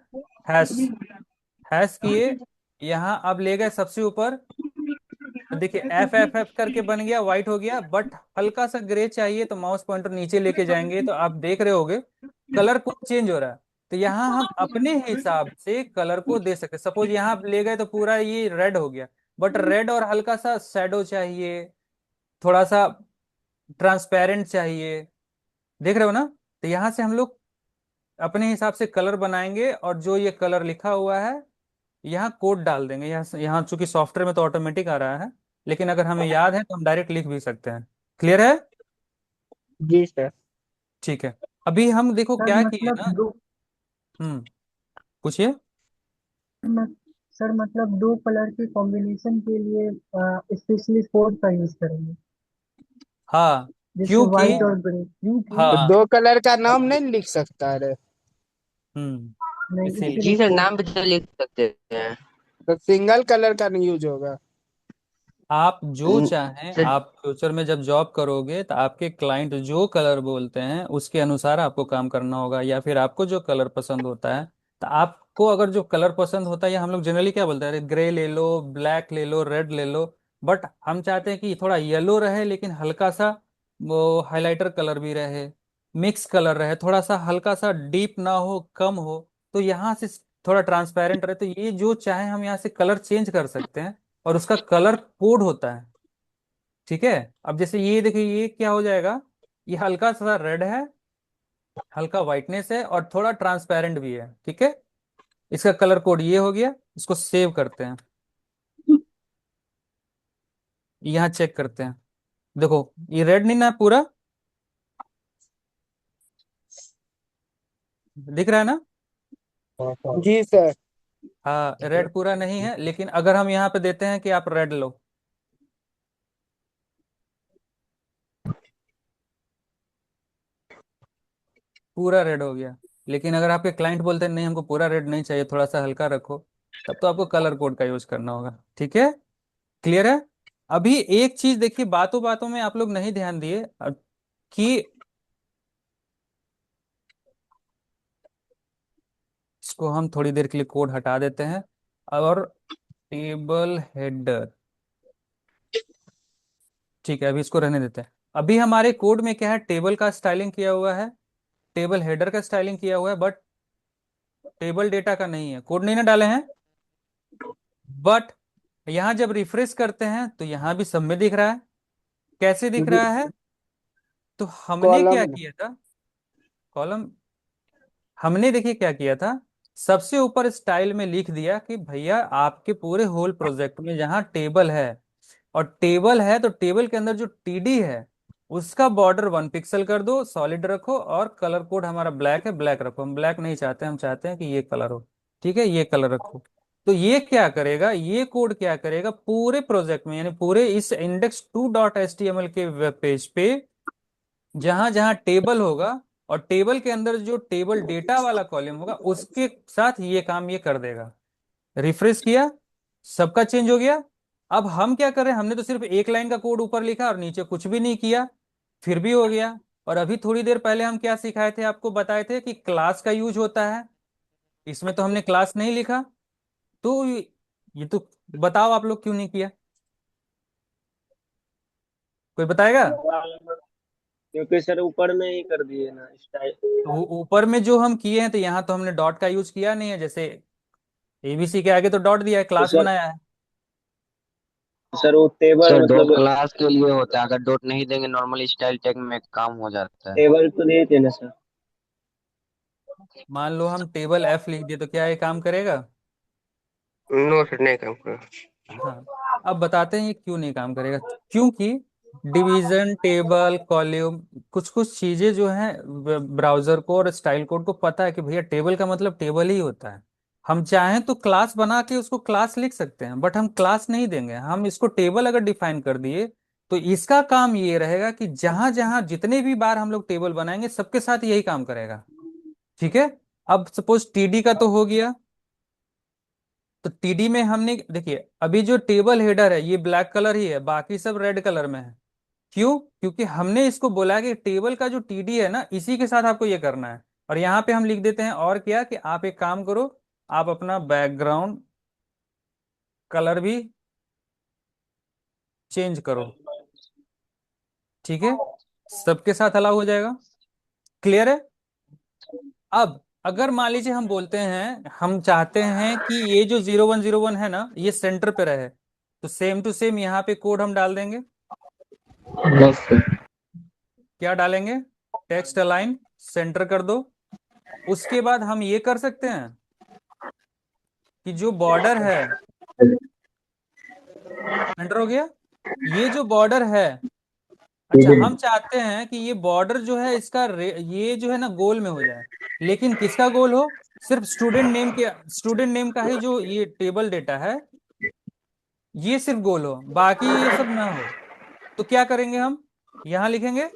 हैश। हैश किए, यहाँ अब ले गए सबसे ऊपर, देखिए एफ एफ एफ करके बन गया, व्हाइट हो गया, बट हल्का सा ग्रे चाहिए, तो माउस पॉइंटर नीचे लेके जाएंगे तो आप देख रहे होगे कलर कोड चेंज हो रहा है। तो यहाँ हम अपने हिसाब से कलर को दे सकते, सपोज यहाँ आप ले गए तो पूरा ये रेड हो गया, बट रेड और हल्का सा शेडो चाहिए, थोड़ा सा ट्रांसपेरेंट चाहिए, देख रहे हो ना। तो यहाँ से हम लोग अपने हिसाब से कलर बनाएंगे, और जो ये कलर लिखा हुआ है यहाँ कोड डाल देंगे। यहाँ यहाँ चूंकि सॉफ्टवेयर में तो ऑटोमेटिक आ रहा है, लेकिन अगर हमें याद है तो हम डायरेक्ट लिख भी सकते हैं। क्लियर है। जी सर। ठीक है, अभी हम देखो सर क्या किए मतलब ना। दो हम्म, पूछिए। मत- सर मतलब दो कलर के कॉम्बिनेशन के लिए स्पेशली कोड का यूज करेंगे, हाँ, जैसे क्योंकि व्हाइट और ग्रे, क्योंकि तो हाँ, दो कलर का नाम नहीं लिख सकता है। नहीं इसीलिए जी इसीलिए सर, कोड। नाम भी तो लिख सकते हैं। तो सिंगल कलर का नहीं यूज होगा। आप जो चाहें, सर आप फ्यूचर में जब जॉब करोगे तो आपके क्लाइंट जो कलर बोलते हैं उसके अनुसार आपको काम करना होगा, या फिर आपको जो कलर पसंद होता है, तो आपको अगर जो कलर पसंद होता है, या हम लोग जनरली क्या बोलते हैं, अरे ग्रे ले लो, ब्लैक ले लो, रेड ले लो, बट हम चाहते हैं कि थोड़ा येलो रहे, लेकिन हल्का सा वो हाइलाइटर कलर भी रहे, मिक्स कलर रहे, थोड़ा सा हल्का सा डीप ना हो, कम हो, तो यहाँ से थोड़ा ट्रांसपेरेंट रहे, तो ये जो चाहे हम यहाँ से कलर चेंज कर सकते हैं, और उसका कलर कोड होता है। ठीक है, अब जैसे ये देखिए, ये क्या हो जाएगा, ये हल्का सा रेड है, हल्का वाइटनेस है, और थोड़ा ट्रांसपेरेंट भी है। ठीक है, इसका कलर कोड ये हो गया। इसको सेव करते हैं, यहाँ चेक करते हैं, देखो ये रेड नहीं ना पूरा, दिख रहा है ना। जी सर। हाँ, रेड पूरा नहीं है, लेकिन अगर हम यहाँ पे देते हैं कि आप रेड लो, पूरा रेड हो गया। लेकिन अगर आपके क्लाइंट बोलते हैं नहीं हमको पूरा रेड नहीं चाहिए, थोड़ा सा हल्का रखो, तब तो आपको कलर कोड का यूज करना होगा। ठीक है, क्लियर है। अभी एक चीज देखिए, बातों बातों में आप लोग नहीं ध्यान दिए, कि इसको हम थोड़ी देर के लिए कोड हटा देते हैं, और टेबल हेडर, ठीक है, अभी इसको रहने देते हैं। अभी हमारे कोड में क्या है, टेबल का स्टाइलिंग किया हुआ है, टेबल हेडर का स्टाइलिंग किया हुआ है, बट टेबल डेटा का नहीं है, कोड नहीं ना डाले हैं। बट यहाँ जब रिफ्रेश करते हैं तो यहाँ भी सब में दिख रहा है। कैसे दिख रहा है, तो हमने क्या कॉलम। किया था, कॉलम, हमने देखिए क्या किया था, सबसे ऊपर स्टाइल में लिख दिया कि भैया आपके पूरे होल प्रोजेक्ट में जहां टेबल है, और टेबल है तो टेबल के अंदर जो टीडी है उसका बॉर्डर 1 पिक्सल कर दो, सॉलिड रखो, और कलर कोड हमारा ब्लैक है, ब्लैक रखो। हम ब्लैक नहीं चाहते, हम चाहते हैं कि ये कलर हो। ठीक है, ये कलर रखो। तो ये क्या करेगा, ये कोड क्या करेगा, पूरे प्रोजेक्ट में, यानी पूरे इस index2.html के वेब पेज पे जहां जहां टेबल होगा, और टेबल के अंदर जो टेबल डेटा वाला कॉलम होगा, उसके साथ ये काम ये कर देगा। रिफ्रेश किया, सबका चेंज हो गया। अब हम क्या कर रहे हैं, हमने तो सिर्फ एक लाइन का कोड ऊपर लिखा और नीचे कुछ भी नहीं किया, फिर भी हो गया। और अभी थोड़ी देर पहले हम क्या सिखाए थे, आपको बताए थे कि क्लास का यूज होता है, इसमें तो हमने क्लास नहीं लिखा। तो ये तो बताओ आप लोग क्यों नहीं किया, कोई बताएगा। क्योंकि सर ऊपर में ही कर दिए ना स्टाइल। तो ऊपर में जो हम किए हैं तो यहाँ तो हमने डॉट का यूज किया नहीं है, जैसे एबीसी के आगे तो डॉट दिया है, तो क्लास सर बनाया है। वो टेबल सर डॉट मतलब क्लास के लिए होता है, अगर डॉट नहीं देंगे नॉर्मल स्टाइल टैग में काम हो जाता है। टेबल तो दिए थे ना सर। मान लो हम टेबल एफ लिख दिए तो क्या ये काम करेगा? नो सर नहीं काम कर। हाँ, अब बताते हैं ये क्यों नहीं काम करेगा। क्योंकि डिवीजन टेबल कॉलम कुछ कुछ चीजें जो हैं ब्राउजर को और स्टाइल कोड को पता है कि भैया टेबल का मतलब टेबल ही होता है। हम चाहें तो क्लास बना के उसको क्लास लिख सकते हैं, बट हम क्लास नहीं देंगे, हम इसको टेबल अगर डिफाइन कर दिए तो इसका काम ये रहेगा कि जहां जहां जितने भी बार हम लोग टेबल बनाएंगे सबके साथ यही काम करेगा। ठीक है। अब सपोज टीडी का तो हो गया। तो टीडी में हमने देखिए अभी जो टेबल हेडर है ये ब्लैक कलर ही है, बाकी सब रेड कलर में है। क्यों? क्योंकि हमने इसको बोला है कि टेबल का जो टीडी है ना इसी के साथ आपको ये करना है। और यहाँ पे हम लिख देते हैं और क्या कि आप एक काम करो, आप अपना बैकग्राउंड कलर भी चेंज करो। ठीक है, सबके साथ अलाउ हो जाएगा। क्लियर है? अब अगर मान लीजिए हम बोलते हैं हम चाहते हैं कि ये जो 0101 है ना ये सेंटर पे रहे, तो सेम टू सेम यहाँ पे कोड हम डाल देंगे। बस सर। क्या डालेंगे? टेक्स्ट अलाइन सेंटर कर दो। उसके बाद हम ये कर सकते हैं कि जो बॉर्डर है सेंटर हो गया। ये जो बॉर्डर है, अच्छा हम चाहते हैं कि ये बॉर्डर जो है इसका ये जो है ना गोल में हो जाए। लेकिन किसका गोल हो? सिर्फ स्टूडेंट नेम का ही जो ये टेबल डेटा है ये सिर्फ गोल हो, बाकी ये सब ना हो। तो क्या करेंगे हम? यहां लिखेंगे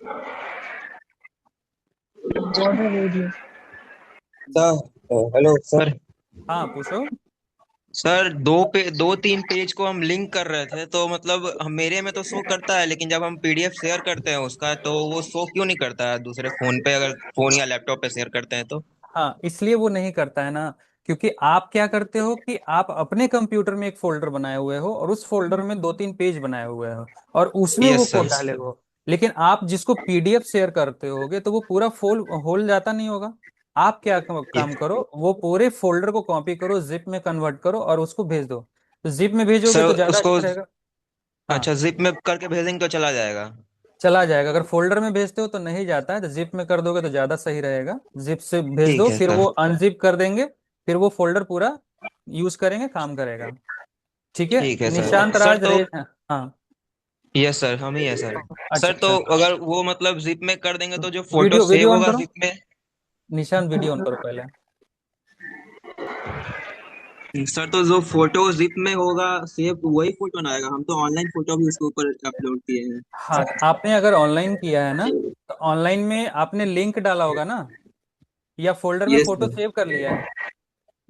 border radius. Sir hello sir. हाँ पूछो। सर दो तीन पेज को हम लिंक कर रहे थे, तो मतलब मेरे में तो शो करता है, लेकिन जब हम पीडीएफ शेयर करते हैं उसका तो वो शो क्यों नहीं करता है दूसरे फोन पे, अगर फोन या लैपटॉप पे शेयर करते हैं तो? हाँ, इसलिए वो नहीं करता है ना, क्योंकि आप क्या करते हो कि आप अपने कंप्यूटर में एक फोल्डर बनाए हुए हो और उस फोल्डर में दो तीन पेज बनाए हुए हो और उसमें वो यस कोड सर। डाले हो। लेकिन आप जिसको पीडीएफ शेयर करते होगे तो वो पूरा होल जाता नहीं होगा। आप क्या काम करो, वो पूरे फोल्डर को कॉपी करो, जिप में कन्वर्ट करो और उसको भेज दो। तो जिप में भेजोगे सर तो ज्यादा उसको अच्छा रहेगा। हाँ, अच्छा जिप में करके भेजेंगे तो चला जाएगा? चला जाएगा। अगर फोल्डर में भेजते हो तो नहीं जाता है, तो जिप में कर दोगे तो ज्यादा सही रहेगा। जिप से भेज दो, ठीक है फिर वो सर। अनजिप कर देंगे, फिर वो फोल्डर पूरा यूज करेंगे, काम करेगा। ठीक है। ठीक है सर। निशांत सर राज तो रे, हाँ। यस सर, हम ही है सर। अच्छा सर तो अच्छा, अगर वो मतलब जिप में कर देंगे तो जो photo video save video on होगा करो। जिप में? निशांत वीडियो ऑन करो पहले। सर तो जो फोटो जिप में होगा सेव वही फोटो ना आएगा? हम तो ऑनलाइन फोटो भी उसके ऊपर अपलोड किए हैं। हाँ, आपने अगर ऑनलाइन किया है ना तो ऑनलाइन में आपने लिंक डाला होगा ना, या फोल्डर में यस फोटो सर। सेव कर लिया है?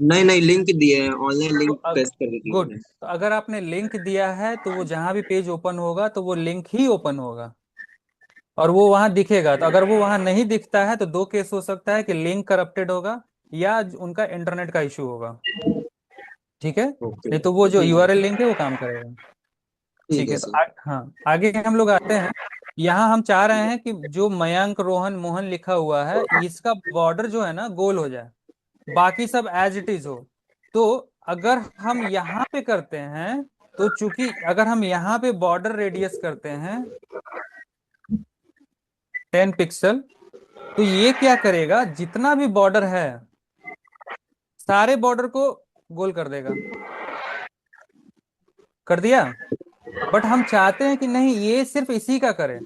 नहीं नहीं, लिंक दिए हैं, ऑनलाइन तो लिंक पेस्ट कर दिए गुड। हैं। तो अगर आपने लिंक दिया है तो वो जहां भी पेज ओपन होगा तो वो लिंक ही ओपन होगा और वो वहां दिखेगा। तो अगर वो वहां नहीं दिखता है तो दो केस हो सकता है कि लिंक करप्टेड होगा या उनका इंटरनेट का इशू होगा। ठीक है, ओके नहीं तो वो जो ठीक है। यूआरएल लिंक है वो काम करेगा। ठीक ठीक है है, तो सर। हाँ आगे हम लोग आते हैं। यहाँ हम चाह रहे हैं कि जो मयंक रोहन मोहन लिखा हुआ है इसका बॉर्डर जो है ना गोल हो जाए, बाकी सब एज इट इज हो। तो अगर हम यहाँ पे करते हैं, तो चूंकि अगर हम यहाँ पे बॉर्डर रेडियस करते हैं 10 पिक्सल, तो ये क्या करेगा, जितना भी बॉर्डर है सारे बॉर्डर को गोल कर देगा। कर दिया। बट हम चाहते हैं कि नहीं ये सिर्फ इसी का करे,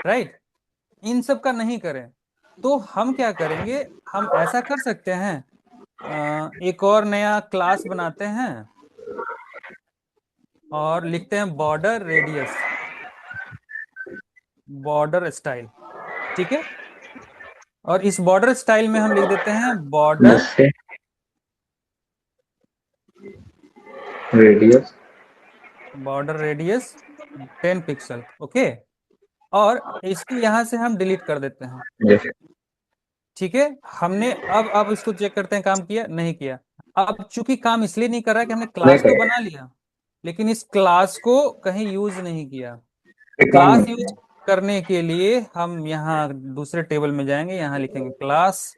राइट, इन सब का नहीं करें। तो हम क्या करेंगे, हम ऐसा कर सकते हैं, एक और नया क्लास बनाते हैं और लिखते हैं बॉर्डर रेडियस, बॉर्डर स्टाइल। ठीक है, और इस बॉर्डर स्टाइल में हम लिख देते हैं बॉर्डर बस से radius. Border radius 10 pixel. Okay, और इसको यहां से हम डिलीट कर देते हैं। जैसे ठीक है, हमने अब इसको चेक करते हैं काम किया नहीं किया। अब चूंकि काम इसलिए नहीं कर रहा है कि हमने नहीं क्लास तो करेगा बना लिया लेकिन इस क्लास को कहीं यूज नहीं किया। ये काम क्लास नहीं यूज है। करने के लिए हम यहाँ दूसरे टेबल में जाएंगे, यहाँ लिखेंगे क्लास।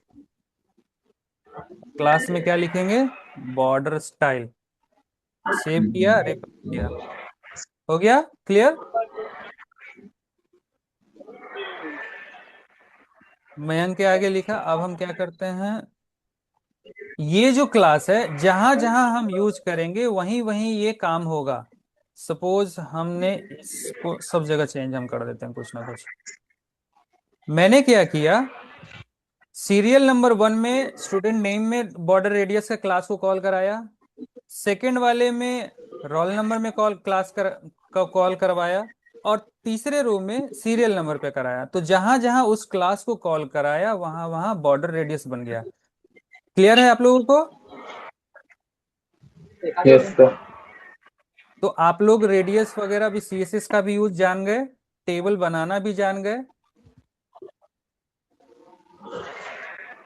क्लास में क्या लिखेंगे? Border style. सेव किया, रिफ्रेश किया, हो गया क्लियर। मयंक के आगे लिखा। अब हम क्या करते हैं, ये जो क्लास है जहां जहां हम यूज करेंगे वहीं वहीं ये काम होगा। सपोज हमने इसको सब जगह चेंज हम कर देते हैं कुछ ना कुछ। मैंने क्या किया, सीरियल नंबर 1 में स्टूडेंट नेम में बॉर्डर रेडियस का क्लास को कॉल कराया, सेकंड वाले में रोल नंबर में कॉल करवाया, और तीसरे रो में सीरियल नंबर पे कराया। तो जहां जहां उस क्लास को कॉल कराया वहां वहां बॉर्डर रेडियस बन गया। क्लियर है आप लोगों को? Yes sir. तो आप लोग रेडियस वगैरह भी, सीएसएस का भी यूज जान गए, टेबल बनाना भी जान गए।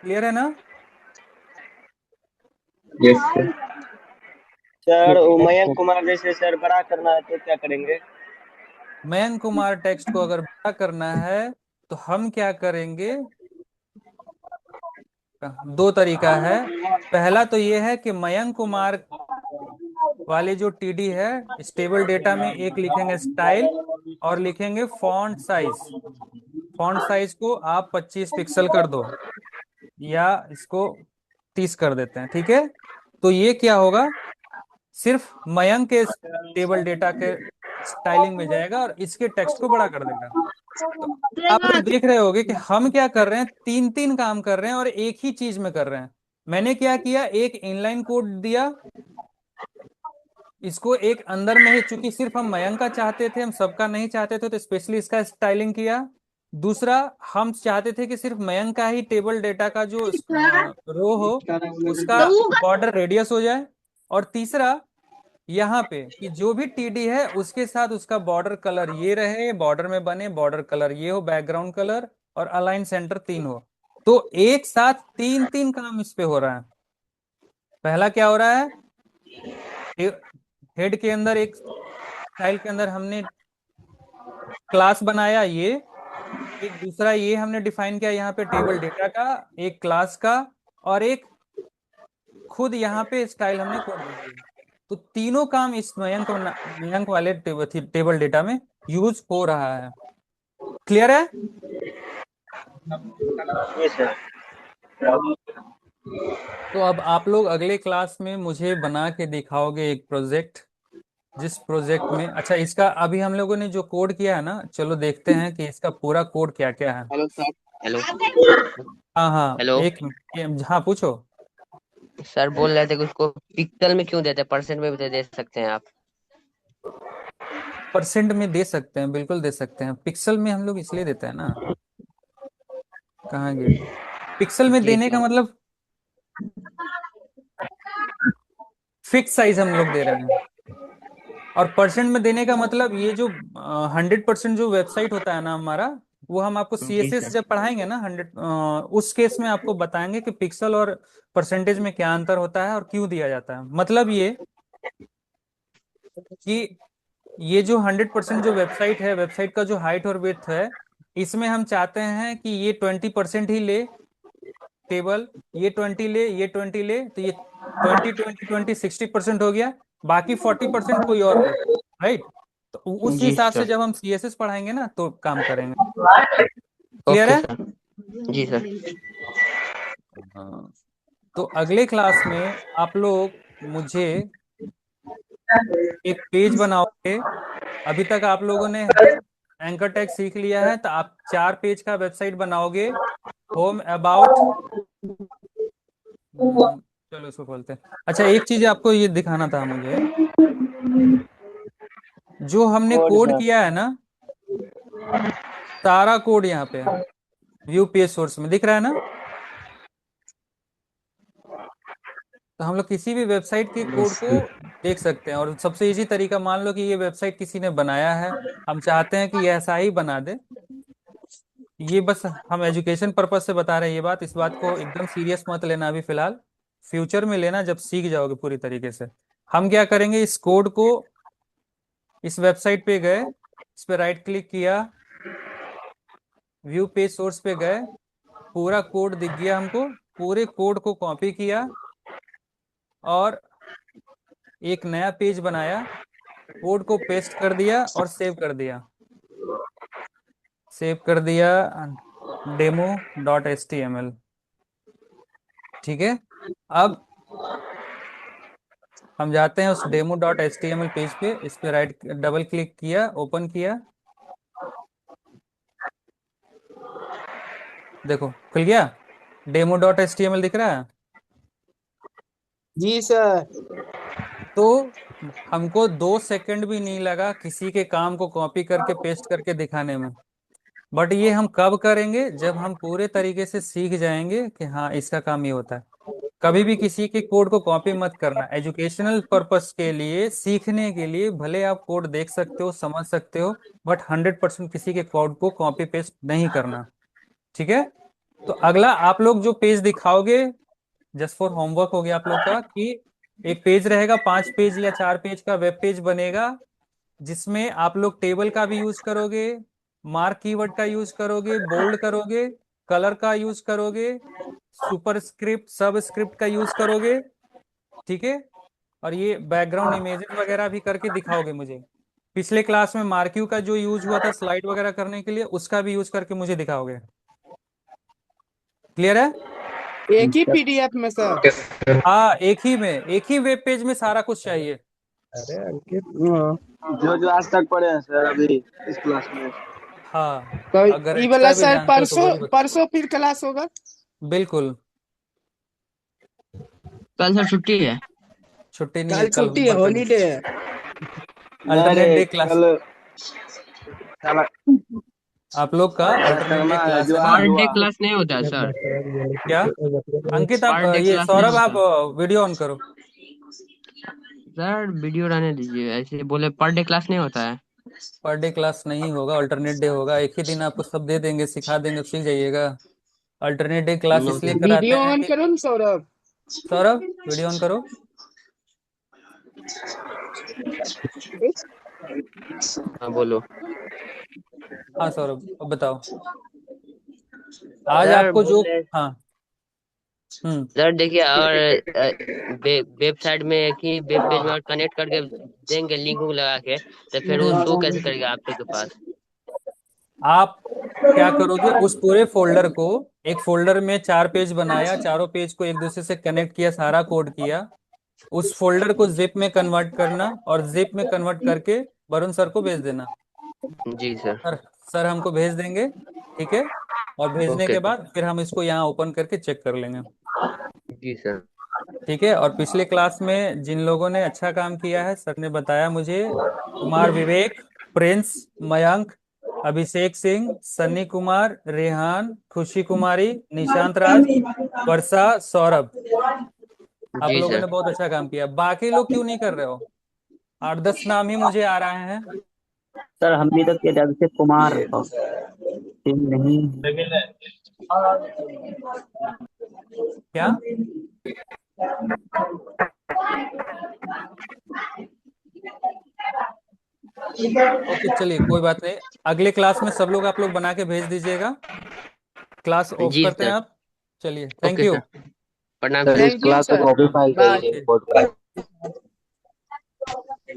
क्लियर है ना? Yes sir. Sir Mayank Kumar जैसे सर बड़ा करना है तो क्या करेंगे? मयंक कुमार टेक्स्ट को अगर बड़ा करना है तो हम क्या करेंगे, दो तरीका है। पहला तो ये है कि मयंक कुमार वाले जो टीडी है, स्टेबल डेटा में एक लिखेंगे स्टाइल और लिखेंगे फॉन्ट साइज। फॉन्ट साइज को आप 25 पिक्सल कर दो, या इसको 30 कर देते हैं, ठीक है। तो ये क्या होगा, सिर्फ मयंक के टेबल डेटा के स्टाइलिंग में जाएगा और इसके टेक्स्ट को बड़ा कर देगा। तो आप लोग देख रहे होगे कि हम क्या कर रहे हैं, तीन तीन काम कर रहे हैं और एक ही चीज में कर रहे हैं। मैंने क्या किया, एक इनलाइन कोड दिया, इसको एक अंदर में ही, चूंकि सिर्फ हम मयंक का चाहते थे, हम सबका नहीं चाहते थे, तो स्पेशली इसका स्टाइलिंग किया। दूसरा, हम चाहते थे कि सिर्फ मयंक का ही टेबल डेटा का जो रो हो उसका बॉर्डर रेडियस हो जाए। और तीसरा, यहाँ पे कि जो भी टीडी है उसके साथ उसका बॉर्डर कलर ये रहे, बॉर्डर में बने बॉर्डर कलर ये हो, बैकग्राउंड कलर, और अलाइन सेंटर 3 हो। तो एक साथ तीन तीन काम इस पे हो रहा है। पहला क्या हो रहा है, हेड के अंदर एक स्टाइल के अंदर हमने क्लास बनाया, ये एक दूसरा ये हमने डिफाइन किया यहाँ पे टेबल डेटा का, एक क्लास का, और एक खुद यहाँ पे स्टाइल हमने कोड बना दिया। तो तीनों काम इस मयंक वाले टेबल डेटा में यूज हो रहा है। क्लियर है? तो अब आप लोग अगले क्लास में मुझे बना के दिखाओगे एक प्रोजेक्ट, जिस प्रोजेक्ट में, अच्छा इसका अभी हम लोगों ने जो कोड किया है ना, चलो देखते हैं कि इसका पूरा कोड क्या क्या है। Hello sir. हेलो हाँ हाँ, हेलो हाँ पूछो। सर बोल रहे थे कि उसको पिक्सल में क्यों देते हैं, परसेंट में भी दे सकते हैं आप? परसेंट में दे सकते हैं, बिल्कुल दे सकते हैं। पिक्सल में हम लोग इसलिए देते हैं ना, कहाँ गए, पिक्सल में जी देने का सर। मतलब फिक्स साइज हम लोग दे रहे हैं, और परसेंट में देने का मतलब ये जो 100% जो वेबसाइट होता है ना हमारा, वो हम आपको जी सीएसएस सर। जब पढ़ाएंगे ना 100, उस केस में आपको बताएंगे कि पिक्सल और परसेंटेज में क्या अंतर होता है और क्यों दिया जाता है। मतलब ये कि ये जो 100% जो वेबसाइट है, वेबसाइट का जो हाइट और विड्थ है, इसमें हम चाहते हैं कि ये 20% ही ले टेबल, ये 20 ले, ये 20 ले, तो ये 20 20 20 60% हो गया, बाकी 40% कोई और ले, राइट। तो उस जी हिसाब से सर। जब हम सीएसएस पढ़ाएंगे ना तो काम करेंगे। क्लियर ओके है? सर। जी सर। हाँ। तो अगले क्लास में आप लोग मुझे एक पेज बनाओगे। अभी तक आप लोगों ने एंकर टैग सीख लिया है, तो आप 4 पेज का वेबसाइट बनाओगे। होम, अबाउट, चलो इसको खोलते हैं। अच्छा, एक चीज आपको ये दिखाना था मुझे, जो हमने कोड कोड सर। किया है ना, सारा कोड यहाँ पे व्यू पेज सोर्स में दिख रहा है ना। तो हम लोग किसी भी वेबसाइट के कोड को देख सकते हैं, और सबसे इजी तरीका, मान लो कि ये वेबसाइट किसी ने बनाया है, हम चाहते हैं कि ये ऐसा ही बना दे। ये बस हम एजुकेशन पर्पज से बता रहे हैं ये बात, इस बात को एकदम सीरियस मत लेना अभी फिलहाल, फ्यूचर में लेना जब सीख जाओगे पूरी तरीके से। हम क्या करेंगे, इस कोड को, इस वेबसाइट पे गए, इस पे राइट क्लिक किया, व्यू पेज सोर्स पे गए, पूरा कोड दिख गया हमको, पूरे कोड को कॉपी किया और एक नया पेज बनाया, कोड को पेस्ट कर दिया और सेव कर दिया। सेव कर दिया demo.html। ठीक है, अब हम जाते हैं उस demo.html पेज पे, इस पे राइट डबल क्लिक किया, ओपन किया, देखो खुल गया, demo.html दिख रहा है। जी सर। तो हमको 2 सेकंड भी नहीं लगा किसी के काम को कॉपी करके पेस्ट करके दिखाने में। बट ये हम कब करेंगे, जब हम पूरे तरीके से सीख जाएंगे कि हाँ इसका काम ये होता है। कभी भी किसी के कोड को कॉपी मत करना। एजुकेशनल पर्पस के लिए, सीखने के लिए भले आप कोड देख सकते हो, समझ सकते हो, बट 100% किसी के कोड को कॉपी पेस्ट नहीं करना। ठीक है, तो अगला आप लोग जो पेज दिखाओगे, जस्ट फॉर होमवर्क हो गया आप लोग का, कि एक पेज रहेगा 5 पेज या 4 पेज का वेब पेज बनेगा, जिसमें आप लोग टेबल का भी यूज करोगे, मार्क कीवर्ड का यूज करोगे, बोल्ड करोगे, कलर का यूज करोगे, सुपर स्क्रिप्ट सब स्क्रिप्ट का यूज करोगे। ठीक है, और ये बैकग्राउंड इमेजेस वगैरह भी करके दिखाओगे मुझे। पिछले क्लास में मार्क्यू का जो यूज हुआ था स्लाइड वगैरह करने के लिए, उसका भी यूज करके मुझे दिखाओगे। क्लियर है? एक ही पीडीएफ में सर? हाँ, एक ही में, एक ही वेब पेज में सारा कुछ चाहिए। अरे अंकित, जो आज तक पढ़े हैं सर अभी इस क्लास में। हाँ, तो अगर ये वाला एक्स्ट्रा भी सर जानते हो तो वो भी बता। परसों फिर क्लास होगा? बिल्कुल, कल सर छुट्टी है। छुट्टी नहीं है, कल कल छुट्टी है, होमवर्क है। हॉलीडे है। अल्टरनेट डे क्लास कल साला आप लोग का, अल्टरनेट डे करना है क्लास जो है आज ना। पर डे हुआ। क्लास नहीं होता है सर। क्या अंकित, आप पर डे ये क्लास नहीं सौरभ, आप होता। वीडियो ऑन करो। सर वीडियो रहने दीजिए, ऐसे बोले पर डे क्लास नहीं होता है। पर डे क्लास नहीं होगा, अल्टरनेट डे होगा। एक ही दिन आपको सब दे देंगे, सिखा देंगे, सीख जाइएगा। अल्टरनेट डे क्लास इसलिए कराते वीडियो हैं ऑन कि करो ना सौरभ। सौरभ वीडियो ऑन करो। हाँ बोलो। हाँ सौरभ, अब बताओ आज सर आपको जो, बोले हाँ सर देखिए, और वेबसाइट में एक ही वेब पेज में और कनेक्ट करके देंगे लिंक लगा के, तो फिर वो शो कैसे करेगा आप लोग के पास? आप क्या करोगे, उस पूरे फोल्डर को, एक फोल्डर में 4 पेज बनाया, चारों पेज को एक दूसरे से कनेक्ट किया, सारा कोड किया, उस फोल्डर को जिप में कन्वर्ट करना और जिप में कन्वर्ट करके वरुण सर को भेज देना। जी सर। सर सर हमको भेज देंगे। ठीक है, और भेजने ओके के सर। बाद फिर हम इसको यहाँ ओपन करके चेक कर लेंगे। जी सर। ठीक है, और पिछले क्लास में जिन लोगों ने अच्छा काम किया है, सर ने बताया मुझे, कुमार विवेक, प्रिंस, मयंक, अभिषेक सिंह, सन्नी कुमार, रेहान, खुशी कुमारी, निशांत राज, वर्षा, सौरभ, आप जी लोगों सर। ने बहुत अच्छा काम किया। बाकी लोग क्यों नहीं कर रहे हो? 8-10 नाम ही मुझे आ रहे हैं। सर हम भी तो किए थे, अभिषेक कुमार टीम नहीं। क्या? ओके, चलिए कोई बात नहीं, अगले क्लास में सब लोग, आप लोग बना के भेज दीजिएगा। क्लास ऑफ जी करते हैं सर। आप। चलिए, थैंक ओके यू। सर, प्रणाम सर सर। इस थैंक यू क्लास को सर। Copy file by. चाहिए, कोड